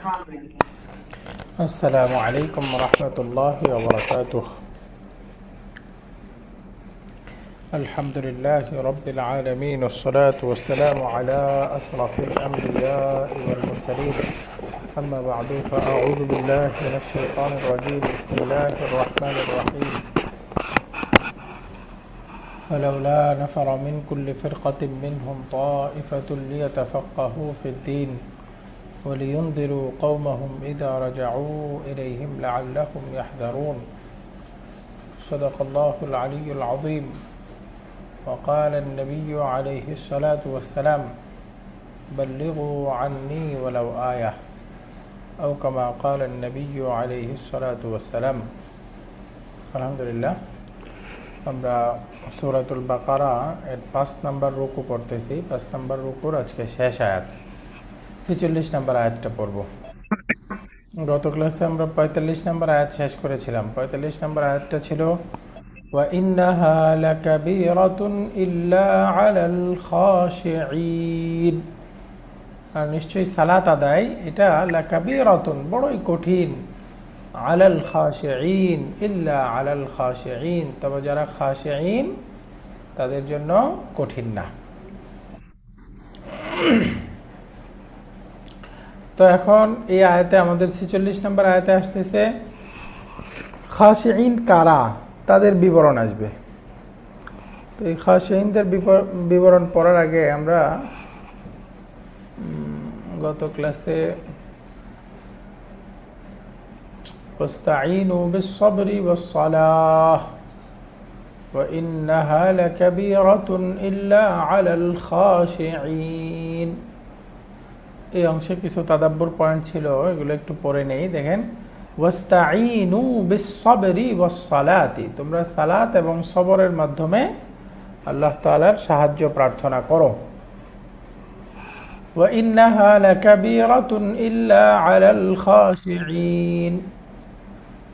السلام عليكم ورحمة الله وبركاته. الحمد لله رب العالمين والصلاة والسلام على أشرف الأنبياء والمرسلين. أما بعد فأعوذ بالله من الشيطان الرجيم. بسم الله الرحمن الرحيم. فلولا نفر من كل فرقة منهم طائفة ليتفقهوا في الدين ولينذروا قومهم إذا رجعوا إليهم لعلهم يحذرون. صدق الله العلي العظيم. وقال النبي عليه الصلاة والسلام: بلغوا عني ولو آية، أو كما قال النبي عليه الصلاة والسلام. الحمد لله, আমরা সূরাতুল বাকারা এর 5 নম্বর রুকু পড়তেছি। 5 নম্বর রুকুর আজকে শেষ আয়াত, 46 নম্বর আয়াতটা পড়ব। গত ক্লাসে আমরা 45 নম্বর আয়াত শেষ করেছিলাম। 45 নম্বর আয়াতটা ছিল ওয়া ইন্নাহা লাকাবীরাতুন ইল্লা আলাল খাশিঈন। আর নিশ্চয়ই সালাত আদায় এটা লাকাবীরাতুন, বড়ই কঠিন, আলাল খাশিঈন, ইল্লা আলাল খাশিঈন, তবে যারা খাশিঈন তাদের জন্য কঠিন না। তো এখন এই আয়াতে আমাদের 46 নম্বর আয়াতে আসতেছে খাশিঈন কারা, তাদের বিবরণ আসবে। তো এই খাশিঈনদের বিবরণ পড়ার আগে আমরা গত ক্লাসে واستعينوا بالصبر والصلاة وإنها لكبيرة إلا على الخاشعين। এই অংশে কিছু তাদাব্বুর পয়েন্ট ছিল, এগুলো একটু পড়ে নেই। দেখেন, ওয়াস্তাঈনু বিস-সাবরি ওয়াস-সালাতি, তোমরা সালাত এবং সবরের মাধ্যমে আল্লাহ তাআলার সাহায্য প্রার্থনা করো। ওয়া ইন্নাহা লাকাবীরাতুন ইল্লা আলাল খাশিঈন।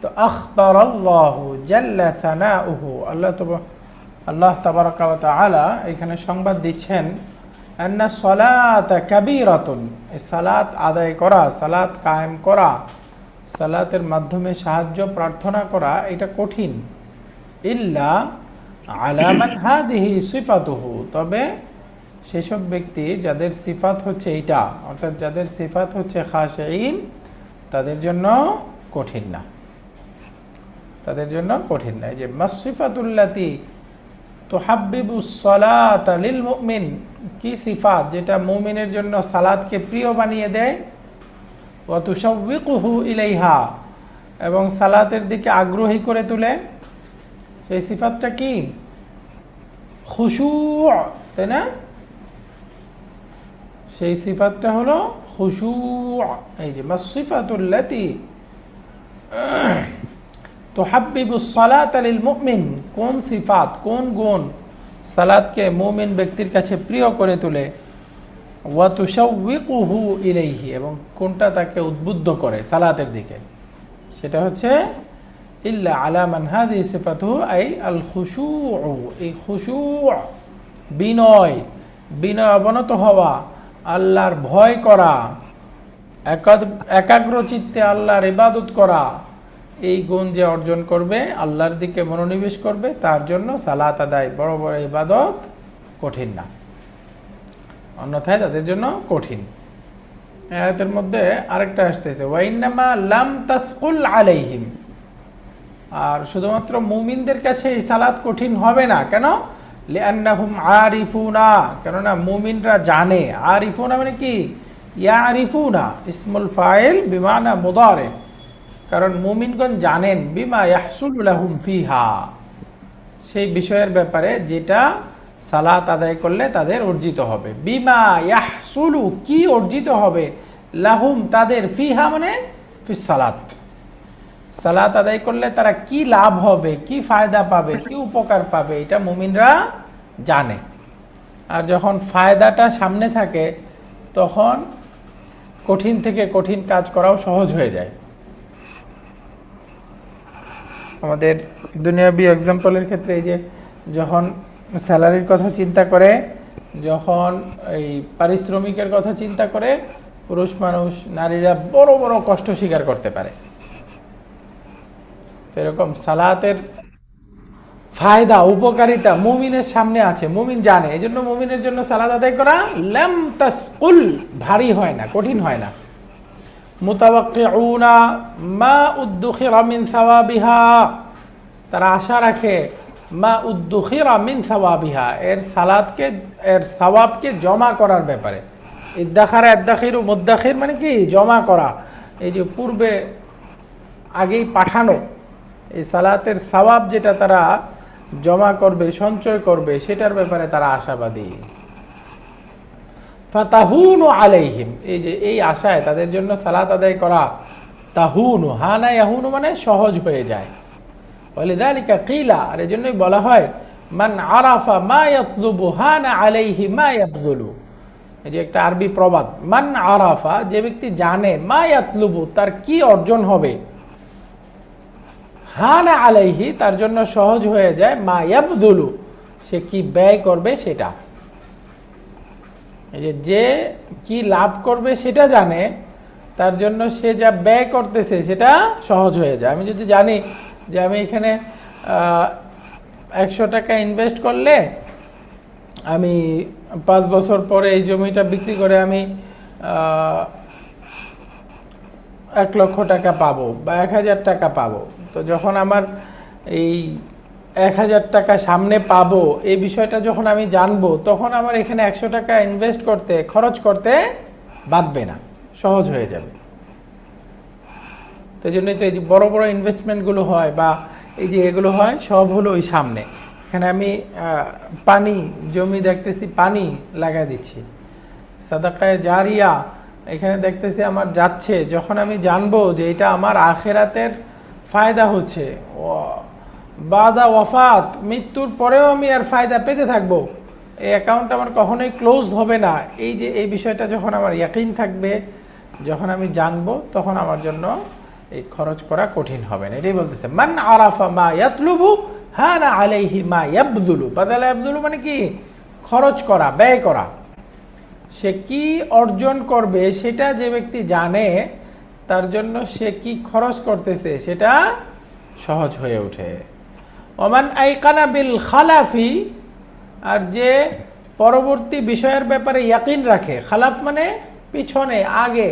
তো আখবারাল্লাহু জাল্লা সানাউহু, আল্লাহ তাবারাকা ওয়া তাআলা এখানে সংবাদ দিচ্ছেন আন্না সালাতা কাবীরাতুন, এই সালাত আদায় করা, সালাত কায়েম করা, সালাতের মাধ্যমে সাহায্য প্রার্থনা করা এটা কঠিন। ইল্লা আলা মান হাদিহি সিফাতুহু, তবে সেসব ব্যক্তি যাদের সিফাত হচ্ছে এইটা, অর্থাৎ যাদের সিফাত হচ্ছে খাশিঈন, তাদের জন্য কঠিন না, তাদের জন্য কঠিন না। এই যে মাসসিফাতুল্লাতি তুহাব্বিবুস সালাতা লিল মুমিন, কি সিফাত যেটা মুমিনের জন্য সালাতকে প্রিয় বানিয়ে দেয়, ওয়া তুশাউবিকুহু ইলাইহা, এবং সালাতের দিকে আগ্রহী করে তোলে। সেই সিফাতটা কি? খুশু', তাই না? সেই সিফাতটা হলো খুশু'। এই যে মাসসিফাতুল্লাতি তুহাব্বিবুস সালাতা লিল মুমিন, কোন সিফাত, কোন গুণ সালাতকে মুমিন ব্যক্তির কাছে প্রিয় করে তোলে। ওয়া তুশাউবিকুহু ইলাইহি, এবং কোনটা তাকে উদ্বুদ্ধ করে সালাতের দিকে, সেটা হচ্ছে ইল্লা আলা মান হাযিহি সিফাতুহু আই আল খুশু'। এই খুশু', বিনয়, বিনয় অবনত হওয়া, আল্লাহর ভয় করা, একাগ্র চিত্তে আল্লাহর ইবাদত করা, এই গুণ যে অর্জন করবে, আল্লাহর দিকে মনোনিবেশ করবে, তার জন্য সালাত আদায়, বড় বড় ইবাদত কঠিন না, অন্যথায় তাদের জন্য কঠিন। আয়াতের মধ্যে আরেকটা আসতেছে ওয়া ইন্নামা লাম তাসকুল আলাইহিম, আর শুধুমাত্র মুমিনদের কাছে এই সালাত কঠিন হবে না। কেন? লিআন্নাহুম আরিফুনা, কেননা মুমিনরা জানে। আরিফুনা মানে কি? ইয়ারিফুনা ইসমুল ফাইল বিমানা মুদারি, কারণ মুমিনগণ জানেন বিমা ইয়াহসুলু লাহুম ফিহা, সেই বিষয়ের ব্যাপারে যেটা সালাত আদায় করলে তাদের অর্জিত হবে। বিমা ইয়াহসুলু, কি অর্জিত হবে, লাহুম তাদের, ফিহা মানে ফিস সালাত, সালাত আদায় করলে তারা কি লাভ হবে, কি ফায়দা পাবে, কি উপকার পাবে, এটা মুমিনরা জানে। আর যখন ফায়দাটা সামনে থাকে তখন কঠিন থেকে কঠিন কাজ করাও সহজ হয়ে যায়। আমাদের দুনিয়াবি এক্সাম্পলের ক্ষেত্রে এই যে যখন স্যালারির কথা চিন্তা করে, যখন এই পারিশ্রমিকের কথা চিন্তা করে, পুরুষ মানুষ নারীরা বড় বড় কষ্ট স্বীকার করতে পারে। এরকম সালাতের ফায়দা উপকারিতা মুমিনের সামনে আছে, মুমিন জানে। এই জন্য মুমিনের জন্য সালাত আদায় করা লাম তাসকুল, ভারী হয় না, কঠিন হয় না। মুতাওয়াক্কিউনা মা উদ্দুখিরা মিন সাওয়াবিহা, তারা আশা রাখে মা উদ্দুখিরা মিন সাওয়াবিহা, এর সালাতকে, এর সওয়াবকে জমা করার ব্যাপারে। ইদ্দাখারা ইদ্দাখিরু মুদ্দাখির মানে কি জমা করা, এই যে পূর্বে আগেই পাঠানো এই সালাতের সওয়াব যেটা তারা জমা করবে, সঞ্চয় করবে, সেটার ব্যাপারে তারা আশাবাদী। ফাতাহুনু আলাইহিম, এই যে এই আশায় তাদের জন্য সালাত আদায় করা তাহুনু, হানা ইয়াহুনু মানে সহজ হয়ে যায়। ওয়ালিযালিকা কিলা, আর এজন্যই বলা হয় মান আরাফা মা ইয়াতলুবু হানা আলাইহি মা ইয়াবযুলু। এই যে একটা আরবি প্রবাদ, মান আরাফা, যে ব্যক্তি জানে, মা ইয়াতলুবু তার কি অর্জন হবে, হানা আলাইহি তার জন্য সহজ হয়ে যায়, মা ইয়াবযুলু সে কি ব্যয় করবে সেটা। এই যে কি লাভ করবে সেটা জানে, তার জন্য সে যা ব্যয় করতেছে সেটা সহজ হয়ে যায়। আমি যদি জানি যে আমি এখানে 100 টাকা ইনভেস্ট করলে আমি 5 বছর পরে এই জমিটা বিক্রি করে আমি 1 লক্ষ টাকা পাবো বা 1000 টাকা পাবো, তো যখন আমার এই 1000 টাকা সামনে পাবো এই বিষয়টা যখন আমি জানবো, তখন আমার এখানে 100 টাকা ইনভেস্ট করতে, খরচ করতে বাধবে না, সহজ হয়ে যাবে। তো জন্যই তো এই যে বড় বড় ইনভেস্টমেন্টগুলো হয় বা এই যে এগুলো হয়, সব হলো ওই সামনে। এখানে আমি পানি, জমি দেখতেছি পানি লাগাই দিচ্ছি, সাদাকায়ে জারিয়া এখানে দেখতেছি আমার যাচ্ছে, যখন আমি জানবো যে এটা আমার আখেরাতের ফায়দা হচ্ছে, বাদা ওয়াফাত, মৃত্যুর পরেও আমি আর ফায়দা পেতে থাকবো, এই অ্যাকাউন্ট আমার কখনোই ক্লোজ হবে না, এই যে এই বিষয়টা যখন আমার ইয়াকিন থাকবে, যখন আমি জানবো, তখন আমার জন্য এই খরচ করা কঠিন হবে না। এটাই বলতেছে মান আরাফা মা ইয়াতলুবু হানা আলাইহি মা ইয়াবযুলু। বাদালা ইয়াবযুলু মানে কি খরচ করা, ব্যয় করা। সে কি অর্জন করবে সেটা যে ব্যক্তি জানে, তার জন্য সে কি খরচ করতেছে সেটা সহজ হয়ে ওঠে। ওমান আইকানা বিল খালাফি, আর যে পরবর্তী বিষয়ের ব্যাপারে ইয়াকিন রাখে, খালাফ মানে পিছনে, আগে,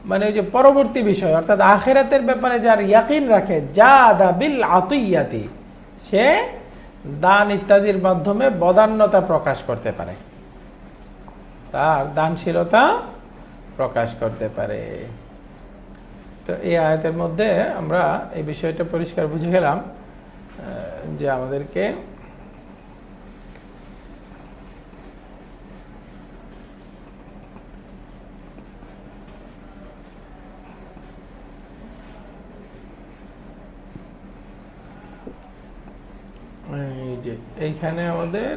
মানে ওই যে পরবর্তী বিষয়, অর্থাৎ আখিরাতের ব্যাপারে যার ইয়াকিন রাখে, জাদা বিল আতিয়াতি, সে দান ইত্যাদির মাধ্যমে বদান্যতা প্রকাশ করতে পারে, তার দানশীলতা প্রকাশ করতে পারে। তো এই আয়াতের মধ্যে আমরা এই বিষয়টা পরিষ্কার বুঝে গেলাম যে আমাদেরকে এই যে এইখানে আমাদের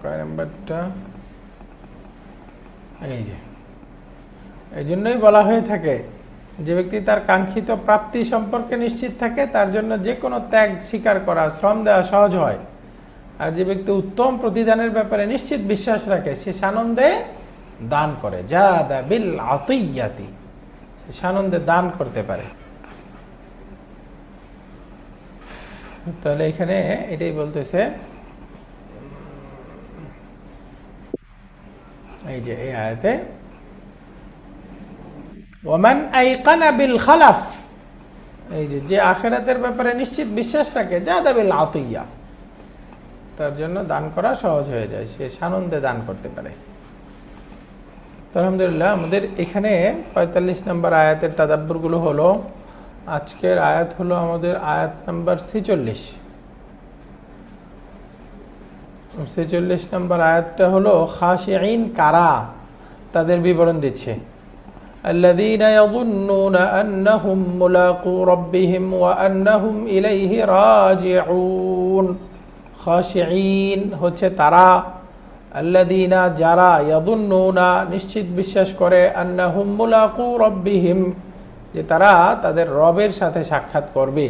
কয় নাম্বারটা, এই যে এই জন্যই বলা হয়ে থাকে যে ব্যক্তি তার কাঙ্ক্ষিত প্রাপ্তি সম্পর্কে নিশ্চিত থাকে, তার জন্য যে কোনো ত্যাগ স্বীকার করা, শ্রম দেওয়া সহজ হয়। আর যে ব্যক্তি উত্তম প্রতিদানের ব্যাপারে নিশ্চিত বিশ্বাস রাখে, সে সানন্দে দান করে, জাদা বিল আতিয়াতি, সে সানন্দে দান করতে পারে। তাহলে এখানে এটাই বলতেছে, এই যে এই আয়াতে ওমান আইকানা বিল খালাফ, এই যে আখিরাতের ব্যাপারে নিশ্চিত বিশ্বাস রাখে, জাদা বিল আতিয়া, তার জন্য দান করা সহজ হয়ে যায়, সে সানন্দে দান করতে পারে। তো আলহামদুলিল্লাহ, আমাদের এখানে 45 নম্বর আয়াতের তাদাব্বুরগুলো হলো। আজকের আয়াত হলো আমাদের আয়াত নাম্বার 46। 46 নম্বর আয়াতটা হলো খাশিঈন কারা, তাদের বিবরণ দিচ্ছে। الذين يظنون أنهم ملاقو ربهم وأنهم إليه راجعون। খাশিঈন হচ্ছে তারা, আল্লাযীনা যারা, ইয়াযুন্নুনা নিশ্চিত বিশ্বাস করে, আন্নাহুম মুলাকু রাব্বিহিম যে তারা তাদের রবের সাথে সাক্ষাৎ করবে,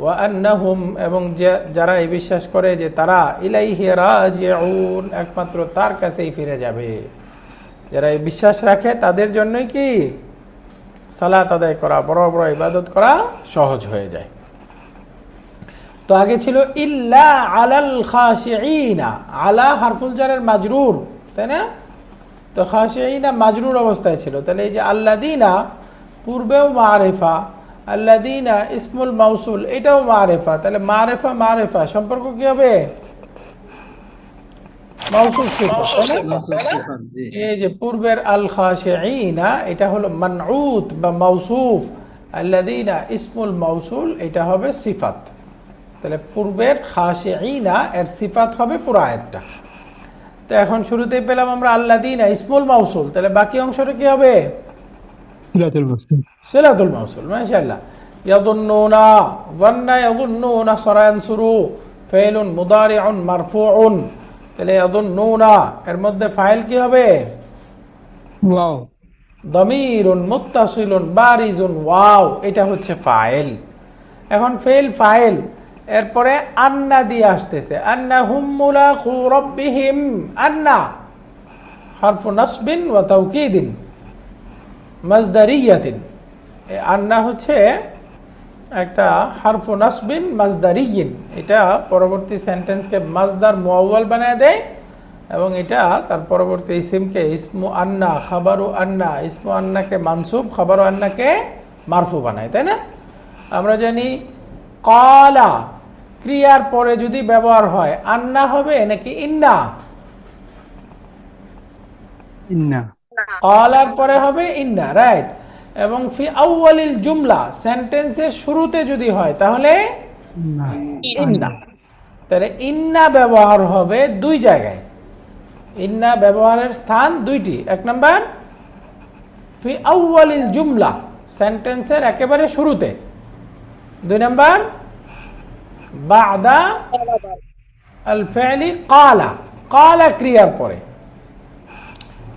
ওয়া আন্নাহুম এবং যারা এই বিশ্বাস করে যে তারা ইলাইহি রাজিউন একমাত্র তার কাছেই ফিরে যাবে, যারা এই বিশ্বাস রাখে তাদের জন্যই কি সালাত আদায় করা, বড় বড় ইবাদত করা সহজ হয়ে যায়। তো আগে ছিল ইল্লা আলাল খাশিঈনা, আলা হারফুল জারের মাজরুর, তাই না? তো খাশিঈনা মাজরুর অবস্থায় ছিল, তাহলে এই যে আল্লাযীনা পূর্বেও মারিফা, আল্লাযীনা ইসমুল মাউসুল এটাও মারিফা, তাহলে মারিফা মারিফা সম্পর্ক কি হবে? মাউসুল সিফাত, তাই না? এই যে পূর্বের আল খাশিঈনা এটা হলো মানউত বা মাউসুফ, আল্লাযীনা ইসমুল মাউসুল এটা হবে সিফাত। তাহলে পূর্বের খাশিঈনা এর সিফাত হবে পুরো আয়াতটা। তো এখন শুরুতেই পেলাম আমরা আল্লাযীনা ইসমুল মাউসুল, তাহলে বাকি অংশটা কি হবে? সিলাতুল মাউসুল। সিলাতুল মাউসুল, মাশাআল্লাহ। ইয়াযুন্নুনা, যান্না ইয়াযুন্নুনা সারায়ানসুরু ফাইলুন মুদারিউন মারফুউন, তাহলে ইয়াযুন্নুনা এর মধ্যে ফাইল কি হবে? ওয়াও। দামিরুন মুত্তাসিলুন বারিজুন ওয়াও, এটা হচ্ছে ফাইল। এখন ফেল ফাইল, এরপরে আন্না দিয়ে আসতেছে, আন্নাহুম মুলাকু রাব্বিহিম, আন্না হারফু নাসবিন ওয়া তাওকীদিন মাজদারিয়াতিন। এই আন্না হচ্ছে একটা হারফু নাসবিন মাজদারিয়িন, এটা পরবর্তী সেন্টেন্সকে মাজদার মুআওয়াল বানায় দেয় এবং এটা তার পরবর্তী ইসিমকে ইসমু আন্না, খাবারু আন্না, ইসমু আন্নাকে মানসুব, খাবারু আন্নাকে মারফু বানায়, তাই না? আমরা জানি ক্বালা ক্রিয়ার পরে যদি ব্যবহার হয় আন্না হবে নাকি ইন্না? ইন্না। ক্বালার পরে হবে ইন্না, রাইট। এবং ফি আউয়ালিল জুমলা সেন্টেন্সের শুরুতে যদি হয় তাহলে ইন্না। ইন্না। তাহলে ইন্না ব্যবহার হবে দুই জায়গায়, ইন্না ব্যবহারের স্থান দুইটি। এক নাম্বার ফি আউয়ালিল জুমলা সেন্টেন্সের একেবারে শুরুতে, দুই নাম্বার বাদা আল ফি'লি ক্বালা, ক্বালা ক্রিয়ার পরে,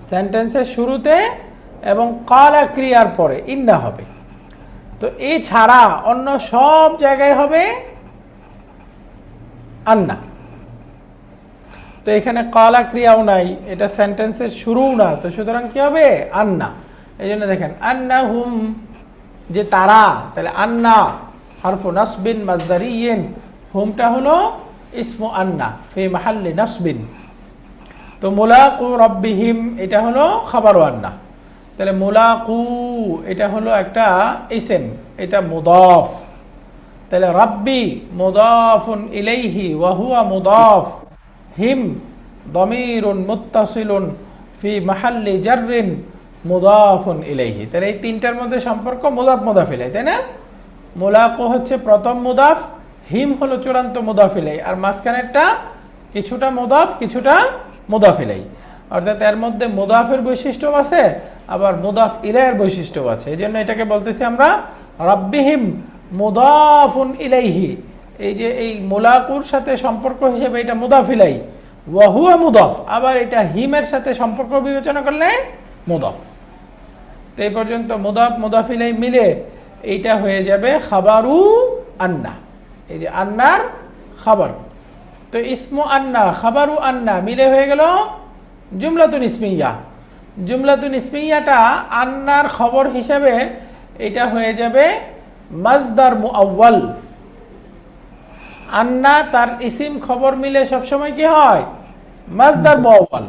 সেন্টেন্সের শুরুতে এবং ক্বালা ক্রিয়ার পরে ইন্না হবে। তো এছাড়া অন্য সব জায়গায় হবে আন্না। তো এখানে ক্বালা ক্রিয়াও নাই, এটা সেন্টেন্সের শুরুও না, তো সুতরাং কি হবে? আন্না। এই জন্য দেখেন আন্নাহুম যে তারা, তাহলে আন্না হারফু নাসবিন মাজদারিয়িন, হুমটা হলো ইসমু আন্না ফি মাহাল্লি নাসবিন। তো মুলাকু রাব্বিহিম এটা হলো খাবারু আন্না, তাহলে মুলাকু এটা হলো একটা ইসম, এটা মুদাফ, তাহলে রাব্বি মুদাফুন ইলাইহি ওয়া হুয়া মুদাফ, হিম দামিরুন মুত্তাসিলুন ফি মাহাল্লি জাররিন মুদাফুন ইলাইহি। তাহলে এই তিনটার মধ্যে সম্পর্ক মুদাফ মুদাফ ইলাইহি, তাই না? মুলাকু হচ্ছে প্রথম মুদাফ, হিম হলো চূড়ান্ত মুদাফ ইলাইহি, আর মাঝখানেরটা কিছুটা মুদাফ কিছুটা মুদাফ ইলাইহি, অর্থাৎ এর মধ্যে মুদাফের বৈশিষ্ট্য আছে আবার মুদাফ ইলাইহির বৈশিষ্ট্য আছে। এই জন্য এটাকে বলতেছি আমরা রাব্বিহিম মুদাফুন ইলাইহি। এই যে এই মুলাকুর সাথে সম্পর্ক হিসেবে এটা মুদাফ ইলাইহি, ওয়া হুয়া মুদাফ, আবার এটা হিমের সাথে সম্পর্ক বিবেচনা করলে মুদাফ। তো এই পর্যন্ত মুদাফ মুদাফ ইলাইহি মিলে এইটা হয়ে যাবে খাবারু আন্না, এই যে আন্নার খাবার। তো ইসমু আন্না খাবারু আন্না মিলে হয়ে গেল জুমলাতুন ইসমিয়া। জুমলাতুন ইসমিয়াটা আন্নার খবর হিসাবে এটা হয়ে যাবে মাজদার মুআওয়াল। আন্না তার ইসিম খবর মিলে সবসময় কি হয়? মাজদার মুআওয়াল।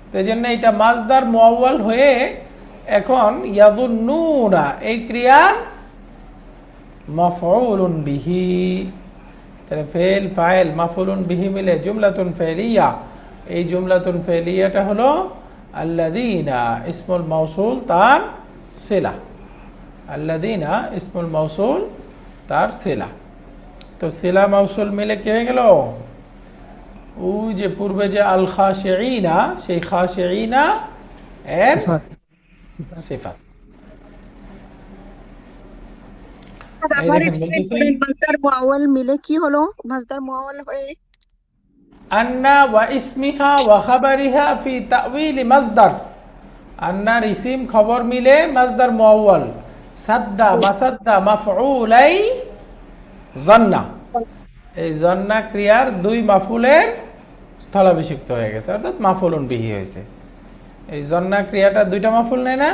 তো এই জন্য এটা মাজদার মুআওয়াল হয়ে এখন ইয়াযুন্নুনা এই ক্রিয়ার মাফউলুন বিহি, তাহলে ফেল ফাইল মাফউলুন বিহি মিলে জুমলাতুন ফেলিয়া। এই জুমলাতুন ফেলিয়াটা হলো আল্লাযীনা ইসমুল মাউসুল তার সিলা, আল্লাযীনা ইসমুল মাউসুল তার সিলা। তো সিলা মাউসুল মিলে কি হয়ে গেল? ওই যে পূর্বে যে আল খাশিঈনা, সেই খাশিঈনা এর সিফাত। মাজদার মুআওয়াল মিলে কি হলো? মাজদার মুআওয়াল হয়ে আন্না ওয়া ইসমিহা ওয়া খাবারিহা ফি তাউইল মাজদার, আন্নার ইসিম খবর মিলে মাজদার মুআওয়াল, সাদ্দা মাসাদ্দা মাফউলাই জান্না, এই জান্না ক্রিয়ার দুই মাফুলের স্থলাভিষিক্ত হয়ে গেছে, অর্থাৎ মাফুলুন বিহি হয়েছে। এই জন্না ক্রিয়াটা দুইটা মাফুল নেয় না,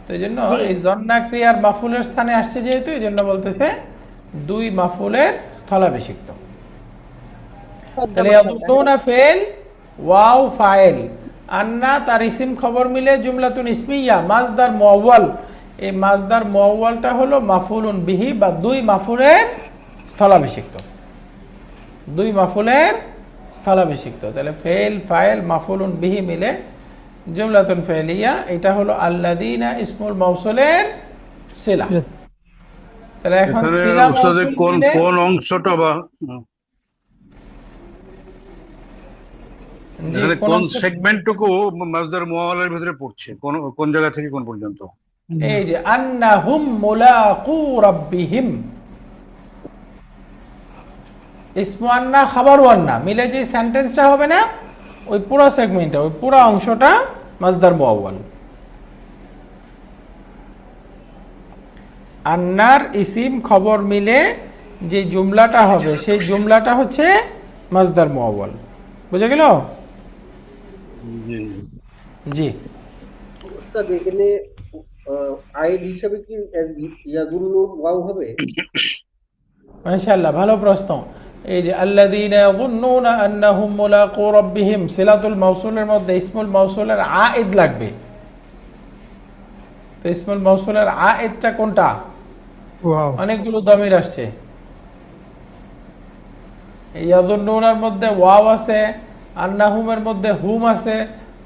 তো এই জন্য জি। এই জন্না ক্রিয়ার মাফুলের স্থানে আসছে যেহেতু, এই জন্য বলতেছে দুই মাফুলের স্থলাভিষিক্ত। তাহলে ইয়াযুন্নুনা ফেল, ওয়াও ফাইল, আন্না তার ইসিম খবর মিলে জুমলাতুন ইসমিয়া মাজদার মুআওয়াল, এই মাজদার মুআওয়ালটা হলো মাফুলুন বিহি বা দুই মাফুলের স্থলাভিষিক্ত, দুই মাফুলের স্থলাভিষিক্ত। তাহলে ফেল ফাইল মাফুলুন বিহি মিলে জুমলাতুন ফেলিয়া, এটা হলো আল্লাযীনা ইসমুল মাউসুলের সিলা। তাহলে এখন এখানে সিলা উস্তাদে মাউসুল কোন মিলে কোন অংশটা বা জি, এখানে কোন কোন অংশ? সেগমেন্টটুকু মাজদার মুআওয়ালের ভিতরে পড়ছে, কোন কোন জায়গা থেকে কোন পর্যন্ত? এই যে আন্নাহুম মুলাকু রাব্বিহিম, ইসমু আন্না খাবারু আন্না মিলে যে সেন্টেন্সটা হবে না, ওই পুরো সেগমেন্টটা, ওই পুরো অংশটা মাজদার মুআওয়াল। আন্নার ইসিম খবর মিলে যে জুমলাটা হবে সেই জুমলাটা হচ্ছে মাজদার মুআওয়াল। বুঝা গেল? জি জি। উস্তাদ এখানে আয়েদ হিসাবে কি ইয়াজুন্নুর ওয়াও হবে? মাশাআল্লাহ, ভালো প্রশ্ন। এই যে আল্লাযীনা ইয়াযুন্নুনা আন্নাহুম মুলাকু রাব্বিহিম, সিলাতুল মাউসুলের মধ্যে ইসমুল মাউসুলের আয়েদ লাগবে। তো ইসমুল মাউসুলের আয়েদটা কোনটা? ওয়াও। অনেকগুলো দমির আসছে। ইয়াযুন্নুনার মধ্যে ওয়াও আছে, আন্নাহুমের মধ্যে হুম আছে,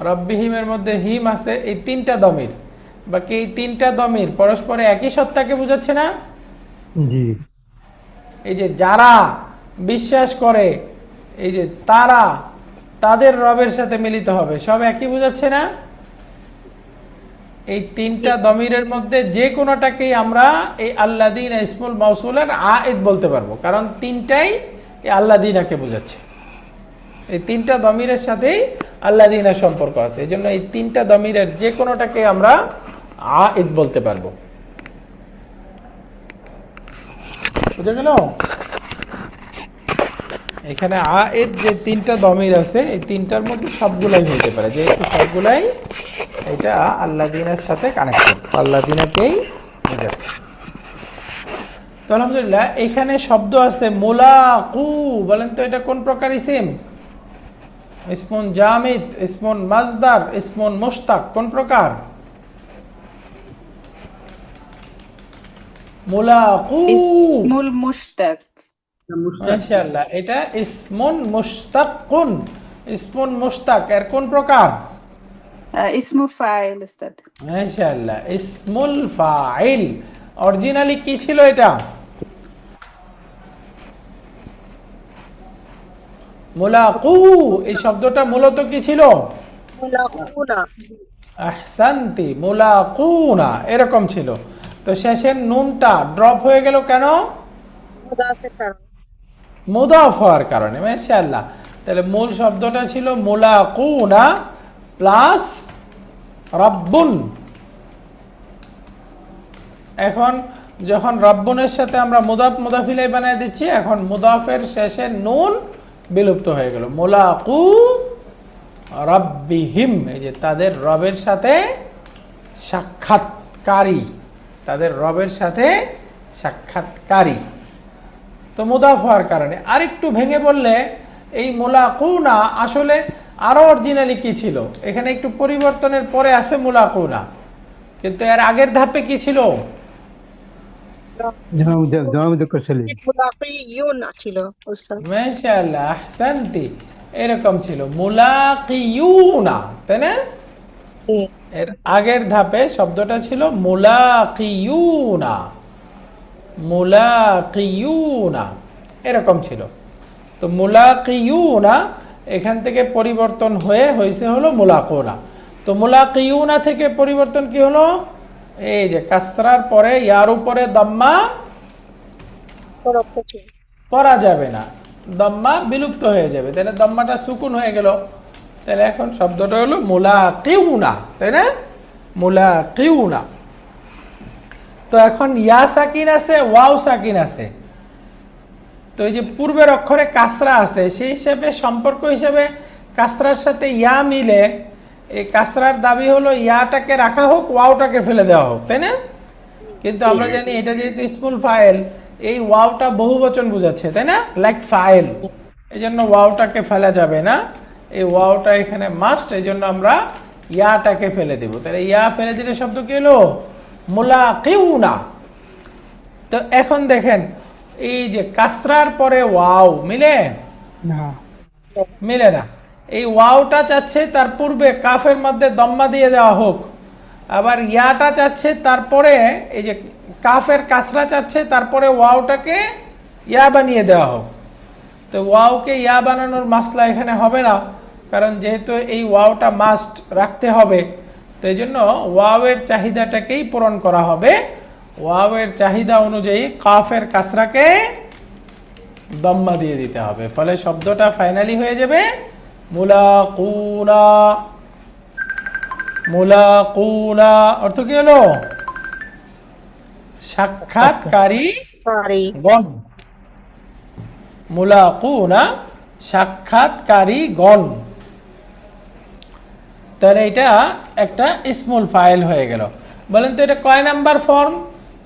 রাব্বিহিমের মধ্যে হিম আছে, এই তিনটা দমির। বাকি এই তিনটা দমির পরস্পরে একই সত্তাকে বোঝাচ্ছে না? জি। এই যে যারা বিশ্বাস করে, এই যে তারা, তাদের রবের সাথে মিলিত হবে, সব একই বোঝাচ্ছে না? এই তিনটা দমিরের মধ্যে যে কোনোটাকেই আমরা এই আল্লাযীনা ইসমুল মাউসুলের আয়েদ বলতে পারবো, কারণ তিনটাই এই আল্লাযীনাকে বোঝাচ্ছে। এই তিনটা দমিরের সাথেই আল্লাযীনা সম্পর্ক আছে, এই জন্য এই তিনটা দমিরের যে কোনোটাকে আমরা আয়েদ বলতে পারবো। বুঝা গেল? এখানে আয়েদ যে তিনটা দমির আছে, এই তিনটার মধ্যে সবগুলাই হইতে পারে, যেহেতু সবগুলাই এটা আল্লাযীনার সাথে কানেক্টেড, আল্লাযীনাকেই বোঝাচ্ছে। তো আলহামদুলিল্লাহ, এখানে শব্দ আছে মুলাকু, বলেন তো এটা কোন প্রকার ইসিম? ইসমুন জামিদ, ইসমুন মাজদার, ইসমুন মুশতাক, কোন প্রকার? মুলাকু ইসমুল মুশতাক। মাশাআল্লাহ, এটা ইসমুন মুশতাকুন, ইসমুন মুশতাক এর কোন প্রকার? ইসমু ফাইল উস্তাদ। মাশাআল্লাহ, ইসমুল ফাইল। অরিজিনালি কি ছিল এটা? মুলাকু, এই শব্দটা মূলত কি ছিল? মুলাকুনা। আহসানতি, মুলাকুনা এরকম ছিল। তো শেষের নুনটা ড্রপ হয়ে গেল কেন? মুদাফের কারণে। মুদাফ হওয়ার কারণে। মাশাআল্লাহ, তাহলে মূল শব্দটা ছিল মুলাকুনা প্লাস রাব্বুন। এখন যখন রাব্বুনের সাথে আমরা মুদাফ মুদাফিলাই বানিয়ে দিচ্ছি, এখন মুদাফের শেষে নুন বিলুপ্ত হয়ে গেল। মুলাকু রাব্বিহিম, এই যে তাদের রবের সাথে সাক্ষাৎকারী, তাদের রবের সাথে সাক্ষাৎকারী। তো মুদাফ হওয়ার কারণে আরেকটু ভেঙে বললে এই মুলাকুনা আসলে আরো অরিজিনালি কি ছিল? এখানে একটু পরিবর্তনের পরে আছে মুলাকুনা, কিন্তু এর আগের ধাপে কি ছিল? মুদাক্কার সালিম। মুলাকিয়ুন ছিল উস্তাদ। মাশাআল্লাহ, আহসানতি, এরকম ছিল মুলাকিয়ুনা, তাই না? জি। এর আগের ধাপে শব্দটা ছিল মুলাকিয়ুনা, মুলাকিয়ুনা এরকম ছিল। তো মুলাকিয়ুনা এখান থেকে পরিবর্তন হয়ে হয়েছে হলো মুলাকুনা। তো মুলাকিয়ুনা থেকে পরিবর্তন কি হলো? এই যে কাসরার পরে ইয়ার উপরে দাম্মা পড়া যাবে না, দাম্মা বিলুপ্ত হয়ে যাবে, তাহলে দাম্মাটা সুকুন হয়ে গেল। তাহলে এখন শব্দটা হলো মুলাকিউনা, তাই না? মুলাকিউনা। তো এখন ইয়া সাকিন আছে, ওয়াও সাকিন আছে। তো এই যে পূর্বের অক্ষরে কাসরা আছে, সেই হিসাবে সম্পর্ক হিসাবে কাসরার সাথে ইয়া মিলে এই কাসরার দাবি হলো ইয়াটাকে রাখা হোক, ওয়াওটাকে ফেলে দেওয়া হোক, তাই না? কিন্তু আমরা জানি এটা যেহেতু ইসমুল ফাইল, এই ওয়াওটা বহুবচন বোঝাচ্ছে, তাই না? লাইক ফাইল, এই জন্য ওয়াওটাকে ফেলা যাবে না। এই ওয়াওটা এখানে মাস্ট, এই জন্য আমরা ইয়াটাকে ফেলে দেব। তাহলে ইয়া ফেলে দিলে শব্দ কি হলো? মুলাকিউনা। তো এখন দেখেন এই যে কাসরার পরে ওয়াও মিলে না মিলে না। এই ওয়াওটা চাচ্ছে তার পূর্বে কাফের মধ্যে দম্মা দিয়ে দেওয়া হোক, আবার ইয়াটা চাচ্ছে তারপরে এই যে কাফের কাসরা চাচ্ছে তারপরে ওয়াওটাকে ইয়া বানিয়ে দেওয়া হোক। তো ওয়াওকে ইয়া বানানোর মাসলা এখানে হবে না, কারণ যেহেতু এই ওয়াওটা মাস্ট রাখতে হবে, তো এই জন্য ওয়াওয়ের চাহিদাটাকেই পূরণ করা হবে। ওয়াওয়ের চাহিদা অনুযায়ী কাফের কাসরাকে দম্মা দিয়ে দিতে হবে, ফলে শব্দটা ফাইনালি হয়ে যাবে মুলাকুনা। মুলাকুনা অর্থ কি হলো? সাক্ষাৎকারী গণ। মুলাকুনা সাক্ষাৎকারী গণ। তাহলে এটা একটা ইসমুল ফাইল হয়ে গেল। বলেন তো এটা কয় নাম্বার ফর্ম?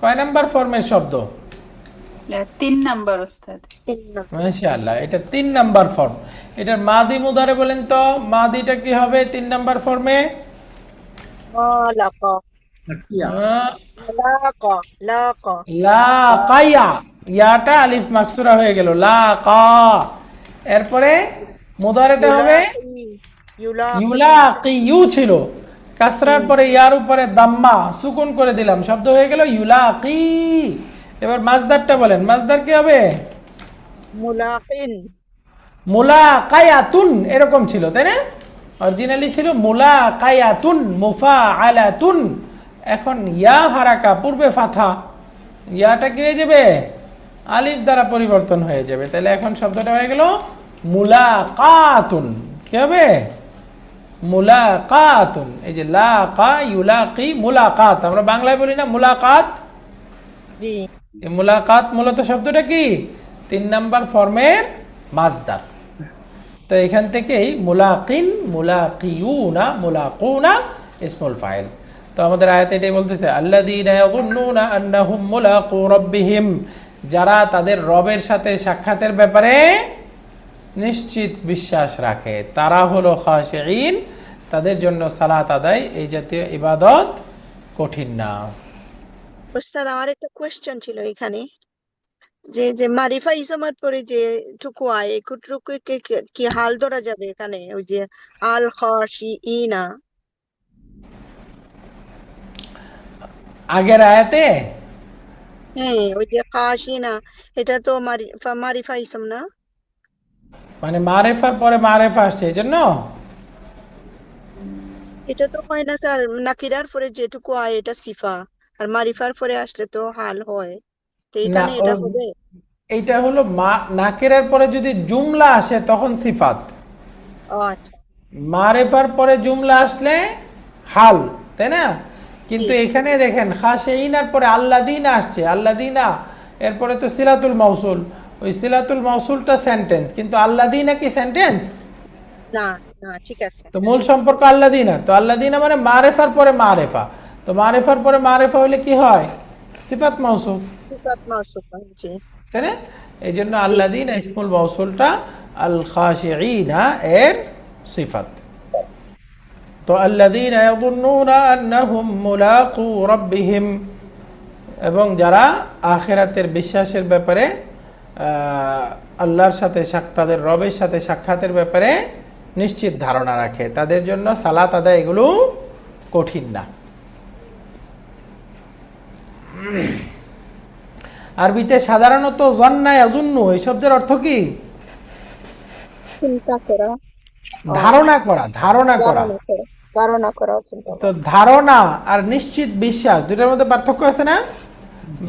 কয় নাম্বার ফর্মের শব্দ? 3 নাম্বার উস্তাদ। মাশাআল্লাহ, এটা 3 নাম্বার ফর্ম। এটার মাদি মুদারে বলেন তো, মাদিটা কি হবে 3 নাম্বার ফর্মে? লাকায়া, ইয়াটা আলিফ মাকসুরা হয়ে গেল, লাকা। এরপরে মুদারেটা হবে ইউলাকিউ ছিল, কাসরার পরে ইয়ার উপরে দাম্মা সুকুন করে দিলাম, শব্দ হয়ে গেল ইউলাকি। এবার মাজদারটা বলেন, মাজদার কি হবে? মুলাকিন। মুলাকায়াতুন এরকম ছিল, তাই না? অরিজিনালি ছিল মুলাকায়াতুন মুফাআলাতুন। এখন ইয়া হারাকা, পূর্বে ফাথা, ইয়াটা কি হয়ে যাবে? আলিফ দ্বারা পরিবর্তন হয়ে যাবে। তাহলে এখন শব্দটা হয়ে গেল মুলাকাতুন। কি হবে? মুলাকাতুন। এই যে লাকা ইউলাকি মুলাকাত, আমরা বাংলায় বলি না মুলাকাত? জি। এই মুলাকাত মূলত শব্দটা কি? 3 নাম্বার ফর্মের মাজদার। তো এখান থেকেই মুলাকিন, মুলাকিউনা, মুলাকুনা ইসমুল ফাইল। তো আমাদের আয়াতে এটাই বলতেছে, আল্লাযীনা ইয়াযুন্নুনা আন্নাহুম মুলাকু রাব্বিহিম, যারা তাদের রবের সাথে সাক্ষাতের ব্যাপারে নিশ্চিত বিশ্বাস রাখে, তারা হলো খাশিঈন, তাদের জন্য সালাত আদায় এই জাতীয় ইবাদত কঠিন না। ওস্তাদ, আমার একটা কোয়েশ্চেন ছিল এখানে, যে যে মারিফা ইসমের পরে যে টুকু আয়, এটুকু কি হাল ধরা যাবে এখানে? ওই যে আল খাশিঈনা আগের আয়াতে হ্যাঁ, ওই যে খাশিনা, এটা তো মারিফা ইসম না? মানে মারেফার পরে মারেফা আসছে, এই জন্য এটা তো হয় না স্যার, নাকিরার পরে যেটুকু আয় এটা সিফা, আর মারিফার পরে আসলে তো হাল হয়, তো না, এখানে এটা হবে? এইটা হলো নাকিরের পরে যদি জুমলা আসে তখন সিফাত, ও আচ্ছা। মারেফার পরে জুমলা আসলে হাল, তাই না? কিন্তু এখানে দেখেন খাশিঈনার পরে আল্লাযীনা আসছে, আল্লাযীনা এরপরে তো সিলাতুল মাউসুল, ওই সিলাতুল মাউসুলটা সেন্টেন্স, কিন্তু আল্লাযীনা কি সেন্টেন্স? না না, ঠিক আছে। তো মূল সম্পর্ক আল্লাযীনা, তো আল্লাযীনা মানে মারেফার পরে মারেফা, তো মারেফার পরে মারেফা হলে কি হয়? সিফাত মাউসুফ, সিফাত মাউসুফ, জি। তাই না? এই জন্য আল্লাযীনা ইসমুল মাউসুলটা আল খাশিঈনা এর সিফাত। তো আল্লাযীনা ইয়াযুন্নুনা আন্নাহুম মুলাকু রাব্বিহিম, এবং যারা আখিরাতের বিশ্বাসের ব্যাপারে আল্লাহর সাথে তাদের রবের সাথে সাক্ষাতের ব্যাপারে নিশ্চিত ধারণা রাখে, তাদের জন্য সালাত আদায় এগুলো কঠিন না। আরবিতে সাধারণত যন্না ইয়াযুন্নু এই শব্দের অর্থ কি? চিন্তা করা, ধারণা করা, ধারণা করা। ধারণা করা, চিন্তা করা। তো ধারণা আর নিশ্চিত বিশ্বাস দুটার মধ্যে পার্থক্য আছে না?